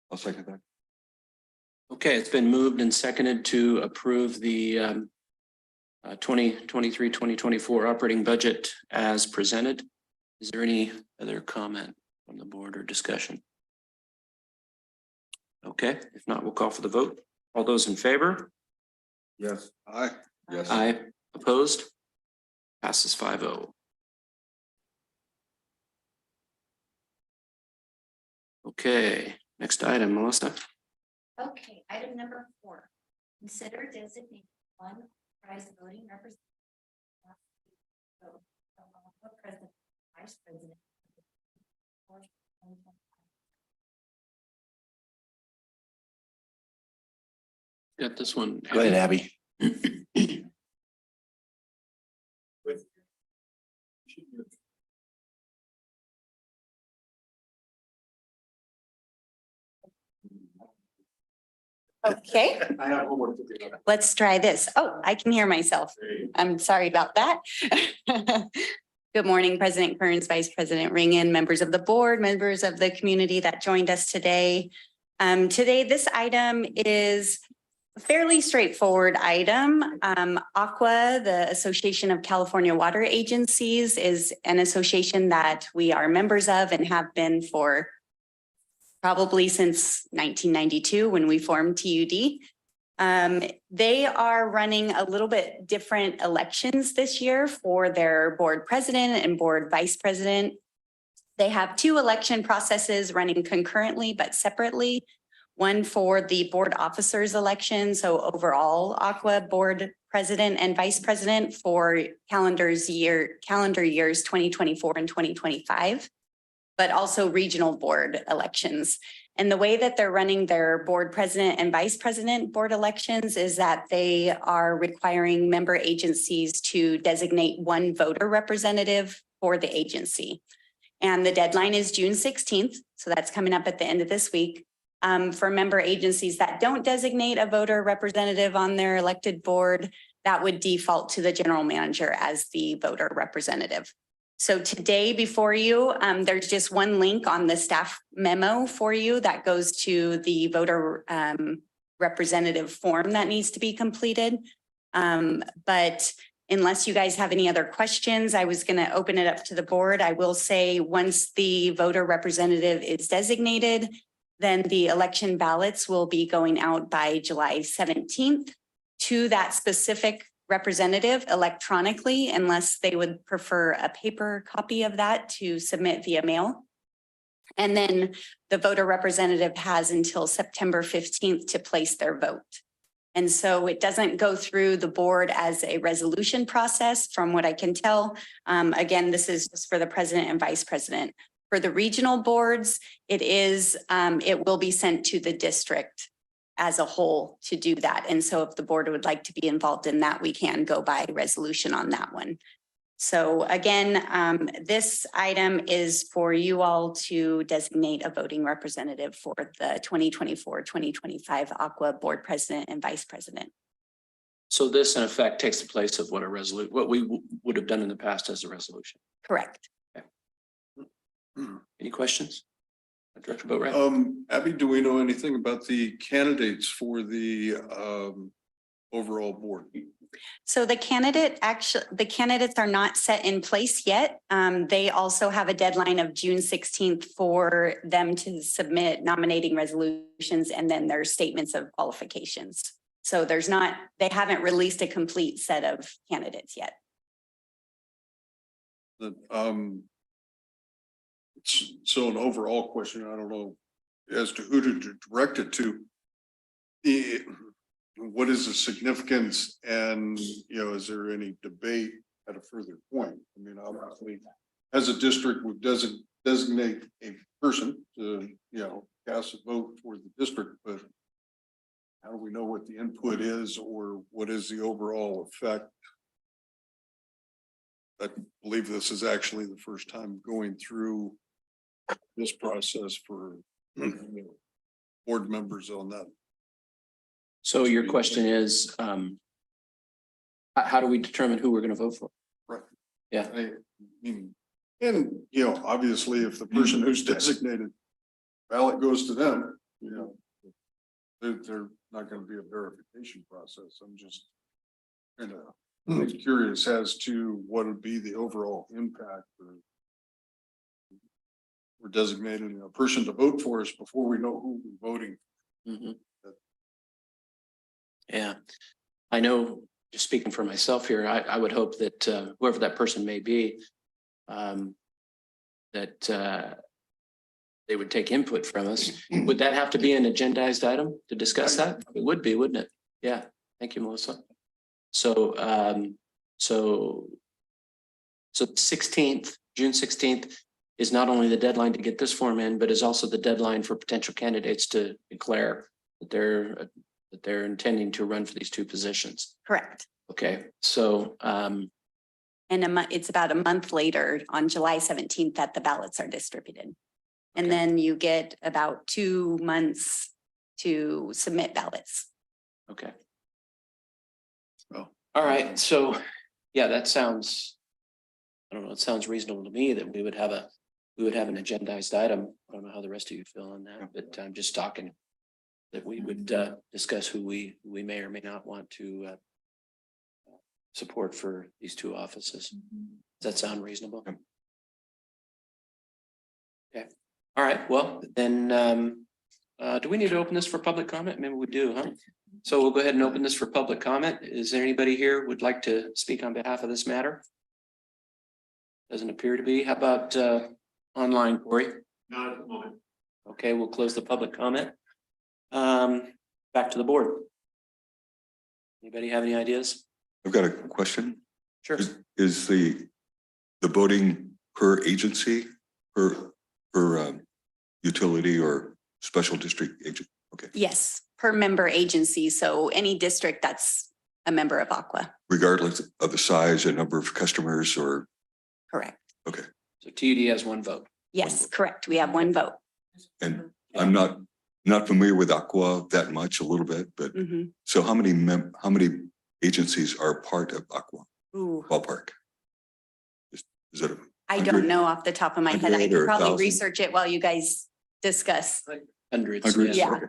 I'll second that. Okay, it's been moved and seconded to approve the 2023-2024 operating budget as presented. Is there any other comment from the board or discussion? Okay, if not, we'll call for the vote. All those in favor? Yes. Aye. Yes. Aye. Opposed? Passes 5-0. Okay, next item, Melissa. Okay, item number 4. Consider designating one authorized voting representative. President, Vice President. Got this one. Go ahead, Abby. Okay, let's try this. Oh, I can hear myself. I'm sorry about that. Good morning, President Kearns, Vice President Ringen, members of the board, members of the community that joined us today. Today, this item is a fairly straightforward item. ACWA, the Association of California Water Agencies, is an association that we are members of and have been for probably since 1992 when we formed TUD. They are running a little bit different elections this year for their board president and board vice president. They have 2 election processes running concurrently but separately. One for the board officers election, so overall ACWA board president and vice president for calendar years 2024 and 2025. But also regional board elections. And the way that they're running their board president and vice president board elections is that they are requiring member agencies to designate one voter representative for the agency. And the deadline is June 16th. So that's coming up at the end of this week. For member agencies that don't designate a voter representative on their elected board, that would default to the general manager as the voter representative. So today before you, there's just one link on the staff memo for you that goes to the voter representative form that needs to be completed. But unless you guys have any other questions, I was going to open it up to the board. I will say once the voter representative is designated, then the election ballots will be going out by July 17th to that specific representative electronically, unless they would prefer a paper copy of that to submit via mail. And then the voter representative has until September 15th to place their vote. And so it doesn't go through the board as a resolution process from what I can tell. Again, this is just for the president and vice president. For the regional boards, it will be sent to the district as a whole to do that. And so if the board would like to be involved in that, we can go by resolution on that one. So again, this item is for you all to designate a voting representative for the 2024-2025 ACWA board president and vice president. So this in effect takes the place of what we would have done in the past as a resolution. Correct. Okay. Any questions? Director Boatright? Abby, do we know anything about the candidates for the overall board? So the candidates are not set in place yet. They also have a deadline of June 16th for them to submit nominating resolutions and then their statements of qualifications. So they haven't released a complete set of candidates yet. So an overall question, I don't know as to who to direct it to. What is the significance, and is there any debate at a further point? I mean, obviously, as a district, we designate a person to cast a vote for the district, but how do we know what the input is or what is the overall effect? I believe this is actually the first time going through this process for board members on that. So your question is, how do we determine who we're going to vote for? Right. Yeah. I mean, and obviously, if the person who's designated ballot goes to them, they're not going to be a verification process. I'm just kind of curious as to what would be the overall impact. We're designating a person to vote for us before we know who we're voting. Mm-hmm. Yeah, I know just speaking for myself here, I would hope that whoever that person may be, that they would take input from us. Would that have to be an agendized item to discuss that? It would be, wouldn't it? Yeah. Thank you, Melissa. So, so 16th, June 16th is not only the deadline to get this form in, but is also the deadline for potential candidates to declare that they're intending to run for these two positions. Correct. Okay, so And it's about a month later on July 17th that the ballots are distributed. And Okay. then you get about 2 months to submit ballots. okay. Oh, all right. So, yeah, that sounds, I don't know, it sounds reasonable to me that we would have an agendized item. I don't know how the rest of you feel on that, but I'm just talking that we would discuss who we may or may not want to support for these two offices. Does that sound reasonable? Okay. All right. Well, then, do we need to open this for public comment? Maybe we do, huh? So we'll go ahead and open this for public comment. Is there anybody here who would like to speak on behalf of this matter? Doesn't appear to be. How about online, Corey? Not at the moment. Okay, we'll close the public comment. Back to the board. Anybody have any ideas? I've got a question. Sure. Is the voting per agency, per utility or special district agent? Okay, Yes, per member agency. So any district that's a member of Aqua. regardless of the size and number of customers or, Correct. okay. So TUD has one vote. Yes, correct. We have one vote. And I'm not familiar with Aqua that much, a little bit, but Mhm. so how many agencies are part of Aqua Ooh, ballpark? Is it? I 100? don't know off the top of my head. I 100 could or probably 1,000? research it while you guys discuss. Hundreds. Hundreds? Yeah. Okay.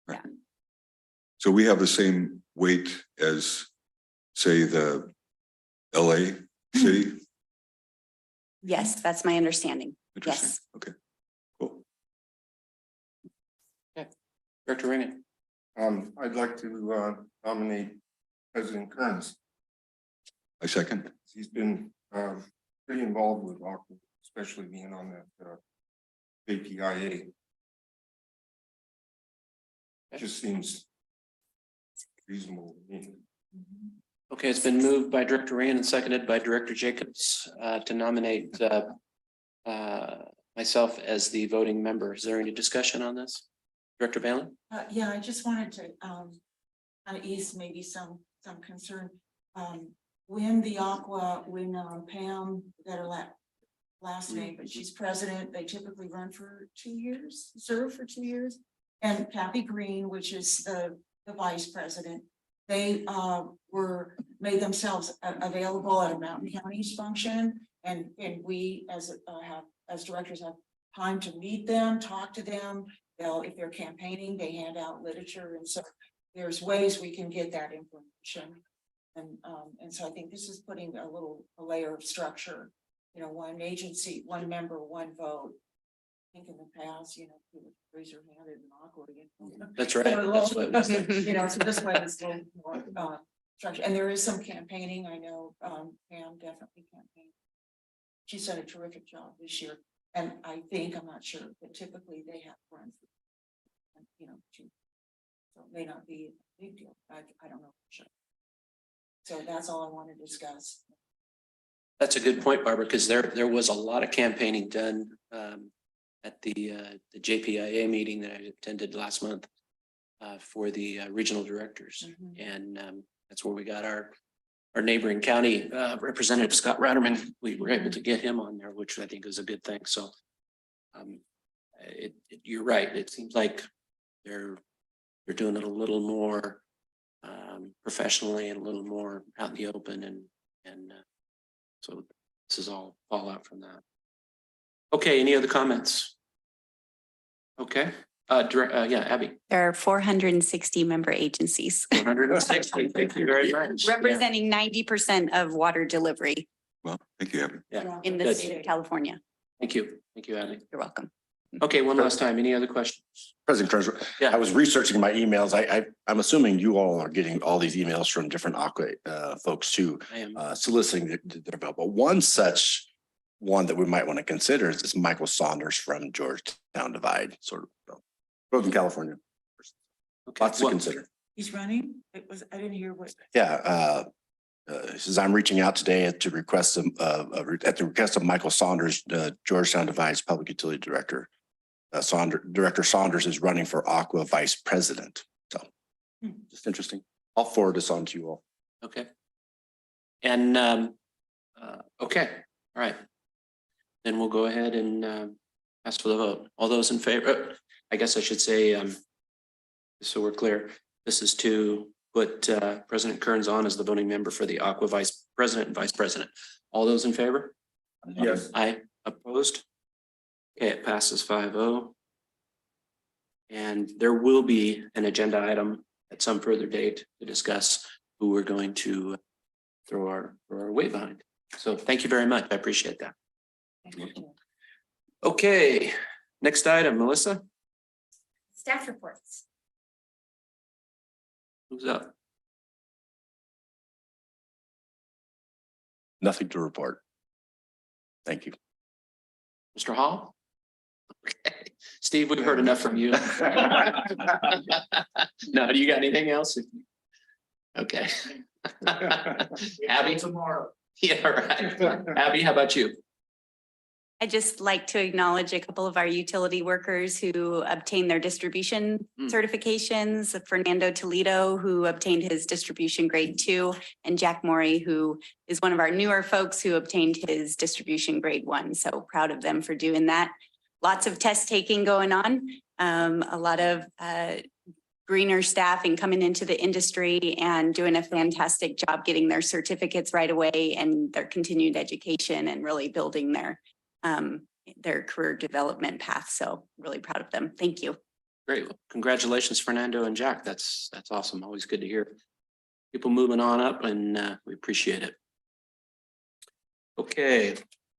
Right. Yeah. So we have the same weight as, say, the LA city? Yes, that's my understanding. Interesting. Yes. Okay, cool. Director Raymond. I'd like to nominate President Kearns. I second. He's been pretty involved with Aqua, especially being on that APIA. Just seems reasonable to me. Okay, it's been moved by Director Rand and seconded by Director Jacobs to nominate myself as the voting member. Is there any discussion on this? Director Bailey? Yeah, I just wanted to, kind of ease maybe some concern. When Pam, that her last name, but she's president, they typically run for 2 years, serve for 2 years. And Kathy Green, which is the vice president, they made themselves available at a Mountain County's function. And we as directors have time to meet them, talk to them. If they're campaigning, they hand out literature. And so there's ways we can get that information. And so I think this is putting a layer of structure, one agency, one member, one vote. I think in the past, you would raise your hand and awkward. That's right. That's what So this way it's a little more structure. And there is some campaigning. I know Pam definitely campaigned. She's done a terrific job this year. And I think, I'm not sure, but typically they have run for, so it may not be a big deal. I don't know for sure. So that's all I want to discuss. That's a good point, Barbara, because there was a lot of campaigning done at the JPIA meeting that I attended last month for the regional directors. And that's where we got our neighboring county representative, Scott Ratterman. We were able to get him on there, which I think is a good thing. So you're right. It seems like they're doing it a little more professionally and a little more out in the open, and so this is all fallout from that. Okay, any other comments? Okay, yeah, Abby. There are 460 member agencies 160. Thank you very much. representing 90% of water delivery Well, thank you, Abby. Yeah. in the Good. state of California. Thank you, Abby. You're welcome. Okay, one last time. Any other questions? President Treasurer, Yeah. I was researching my emails. I'm assuming you all are getting all these emails from different Aqua folks too, I am. soliciting their help. But one such one that we might want to consider is this Michael Saunders from Georgetown Divide, sort of Northern California. Okay. Lots to Well, consider. He's running? I didn't hear what. Yeah, he says, I'm reaching out today at the request of Michael Saunders, Georgetown Divide's Public Utility Director. Director Saunders is running for Aqua Vice President. So just interesting. I'll forward this on to you all. Okay. And, okay, all right. Then we'll go ahead and, ask for the vote. All those in favor, I guess I should say, so we're clear, this is to put, President Kearns on as the voting member for the Aqua Vice President and Vice President. All those in favor? Yes. Aye, opposed? Okay, it passes 5-0. And there will be an agenda item at some further date to discuss who we're going to throw our weight behind. So thank you very much. I appreciate that. Okay, next item, Melissa, Staff reports. who's up? Nothing to report. Thank you. Mr. Hall? Okay, Steve, we've heard enough from you. No, do you got anything else? Okay. Abby? Tomorrow. Yeah, right. Abby, how about you? I'd just like to acknowledge a couple of our utility workers who obtained their distribution certifications. Fernando Toledo, who obtained his distribution grade 2, and Jack Morey, who is one of our newer folks who obtained his distribution grade 1. So proud of them for doing that. Lots of test taking going on. A lot of greener staff and coming into the industry and doing a fantastic job getting their certificates right away and their continued education and really building their career development path. So really proud of them. Thank you. Great. Well, congratulations, Fernando and Jack. That's awesome. Always good to hear people moving on up, and we appreciate it. Okay,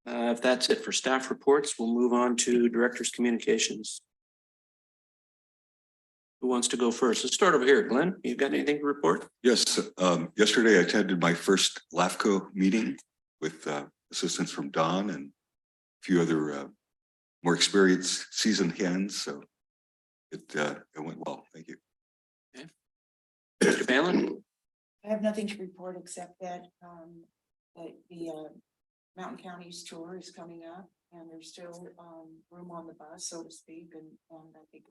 if that's it for staff reports, we'll move on to director's communications. Who wants to go first? Let's start over here. Glenn, you got anything to report? Yes, yesterday I attended my first LAFCO meeting with assistance from Don and a few other more experienced seasoned hands. So it went well. Thank you. Okay. Mr. Banlin? I have nothing to report except that the Mountain Counties tour is coming up and there's still room on the bus, so to speak, and I think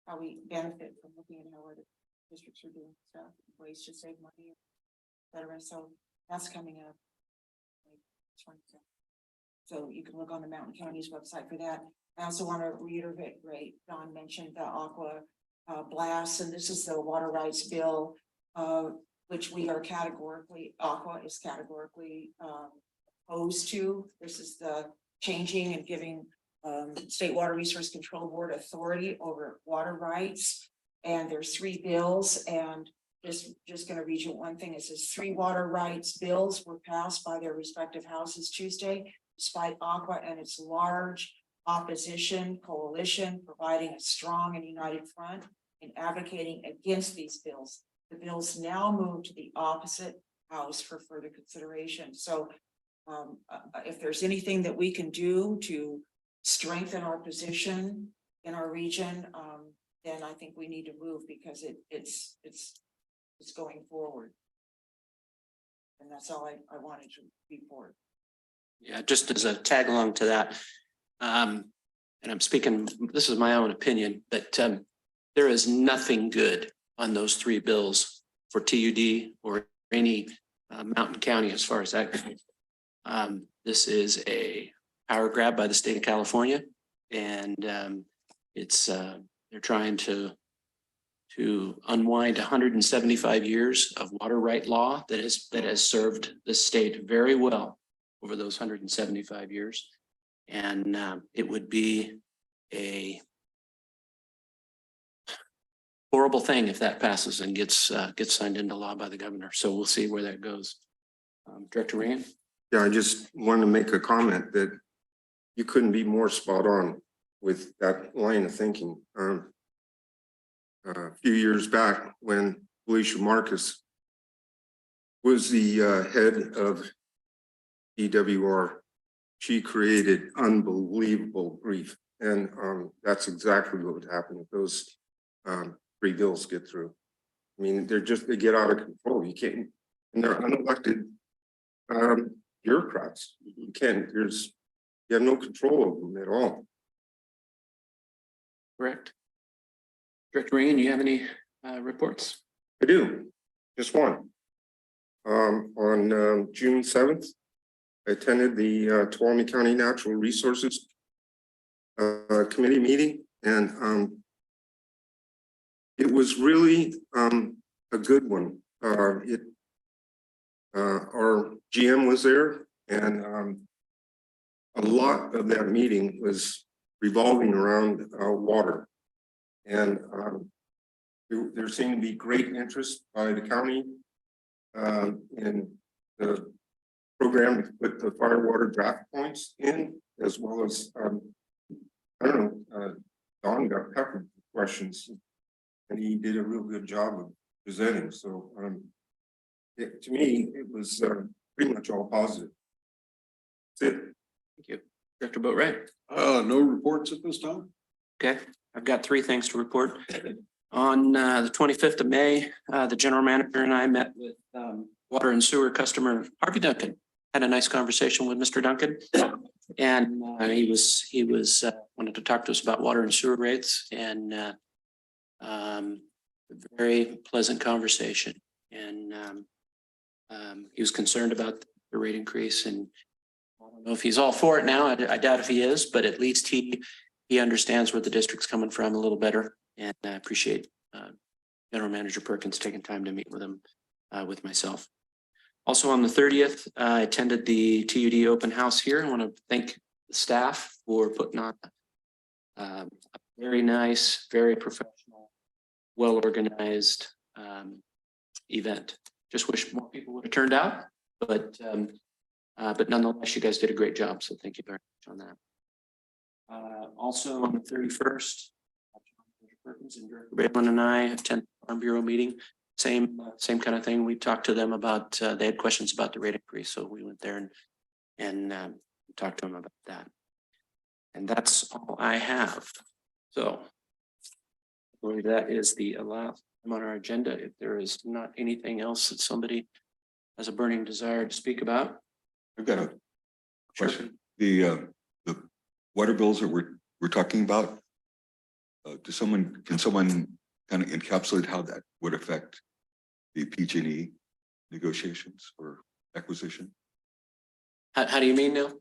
how we benefit from looking at how other districts are doing stuff, ways to save money, et cetera. So that's coming up. So you can look on the Mountain Counties website for that. I also want to reiterate, Don mentioned the Aqua Blast, and this is the water rights bill, which we are categorically, Aqua is categorically opposed to. This is the changing and giving State Water Resource Control Board authority over water rights. And there's 3 bills, and just going to read you one thing. It says 3 water rights bills were passed by their respective houses Tuesday, despite Aqua and its large opposition coalition providing a strong and united front in advocating against these bills. The bills now move to the opposite house for further consideration. So if there's anything that we can do to strengthen our position in our region, then I think we need to move because it's going forward. And that's all I wanted to report. Yeah, just as a tag along to that, and I'm speaking, this is my own opinion, but there is nothing good on those 3 bills for TUD or any mountain county as far as that goes. This is a power grab by the state of California, and it's they're trying to unwind 175 years of water right law that has served the state very well over those 175 years. And it would be a horrible thing if that passes and gets signed into law by the governor. So we'll see where that goes. Director Reagan? Yeah, I just wanted to make a comment that you couldn't be more spot on with that line of thinking. A few years back when Felicia Marcus was the head of EWR, she created unbelievable grief. And that's exactly what would happen if those 3 bills get through. I mean, they get out of control. You can't, and they're unelected bureaucrats. You have no control over them at all. Correct. Director Regan, you have any reports? I do, just one. On June 7th, I attended the Tuolumne County Natural Resources Committee meeting, and it was really a good one. Our GM was there, and a lot of that meeting was revolving around water. And there seemed to be great interest by the county in the program to put the firewater draft points in, as well as I don't know, Don got peppered with questions, and he did a real good job of presenting. So to me, it was pretty much all positive. That's it. Thank you. Director Boatright. No reports at this time. Okay, I've got 3 things to report. On the 25th of May, the general manager and I met with water and sewer customer Harvey Duncan. Had a nice conversation with Mr. Duncan, and he was wanted to talk to us about water and sewer rates, and very pleasant conversation. And he was concerned about the rate increase, and I don't know if he's all for it now. I doubt if he is, but at least he understands where the district's coming from a little better. And I appreciate General Manager Perkins taking time to meet with him, with myself. Also on the 30th, I attended the TUD open house here. I want to thank the staff for putting on a very nice, very professional, well-organized event. Just wish more people would have turned out, but nonetheless, you guys did a great job. So thank you very much on that. Also on the 31st, Perkins and Director Balin and I attended the Farm Bureau meeting. Same kind of thing. We talked to them about, they had questions about the rate increase. So we went there and talked to them about that. And that's all I have. So I believe that is the last item on our agenda. If there is not anything else that somebody has a burning desire to speak about. I've got a question. The water bills that we're talking about, can someone kind of encapsulate how that would affect the PG&E negotiations or acquisition? How do you mean now?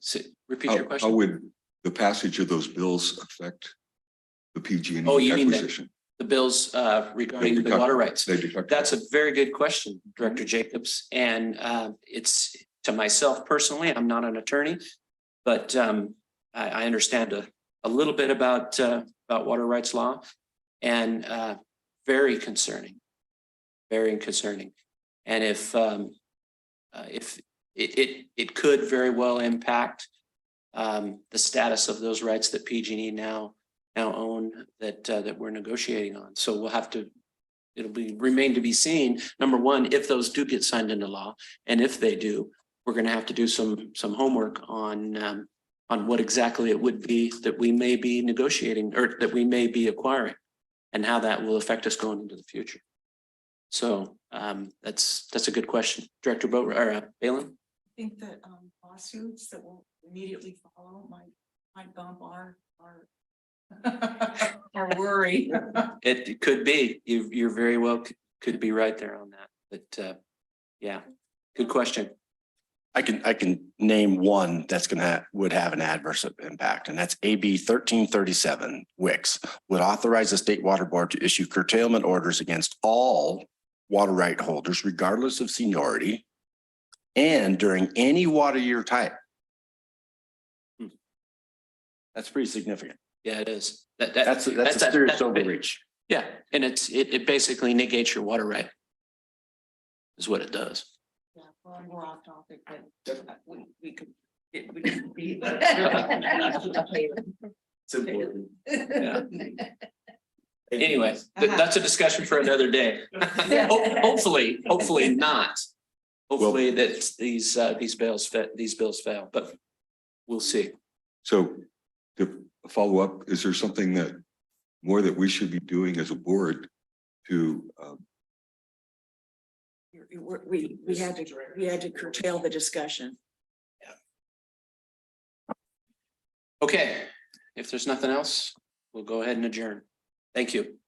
Repeat your question. How would the passage of those bills affect the PG&E Oh, you mean acquisition? the bills regarding the water rights? That's a very good question, Director Jacobs. And it's to myself personally, I'm not an attorney, but I understand a little bit about water rights law, and very concerning. And if it could very well impact the status of those rights that PG&E now own that we're negotiating on. So we'll have to, remain to be seen. Number one, if those do get signed into law, and if they do, we're going to have to do some homework on what exactly it would be that we may be negotiating or that we may be acquiring, and how that will affect us going into the future. So that's a good question. Director Balin? I think that lawsuits that will immediately follow might bump our worry. It could be. You're very well could be right there on that. But yeah, good question. I can name one that's would have an adverse impact, and that's AB 1337 WICS would authorize the State Water Board to issue curtailment orders against all water right holders, regardless of seniority, and during any water year type. That's pretty significant. Yeah, it is. That's a serious overreach. Yeah, and it basically negates your water right, is what it does. Yeah, well, we're off topic, but we could be. It's important. Yeah. Anyway, that's a discussion for another day. Hopefully not. Hopefully that these bills fail, but we'll see. So to follow up, is there something that more that we should be doing as a board to, We had to curtail the discussion. Okay, if there's nothing else, we'll go ahead and adjourn. Thank you.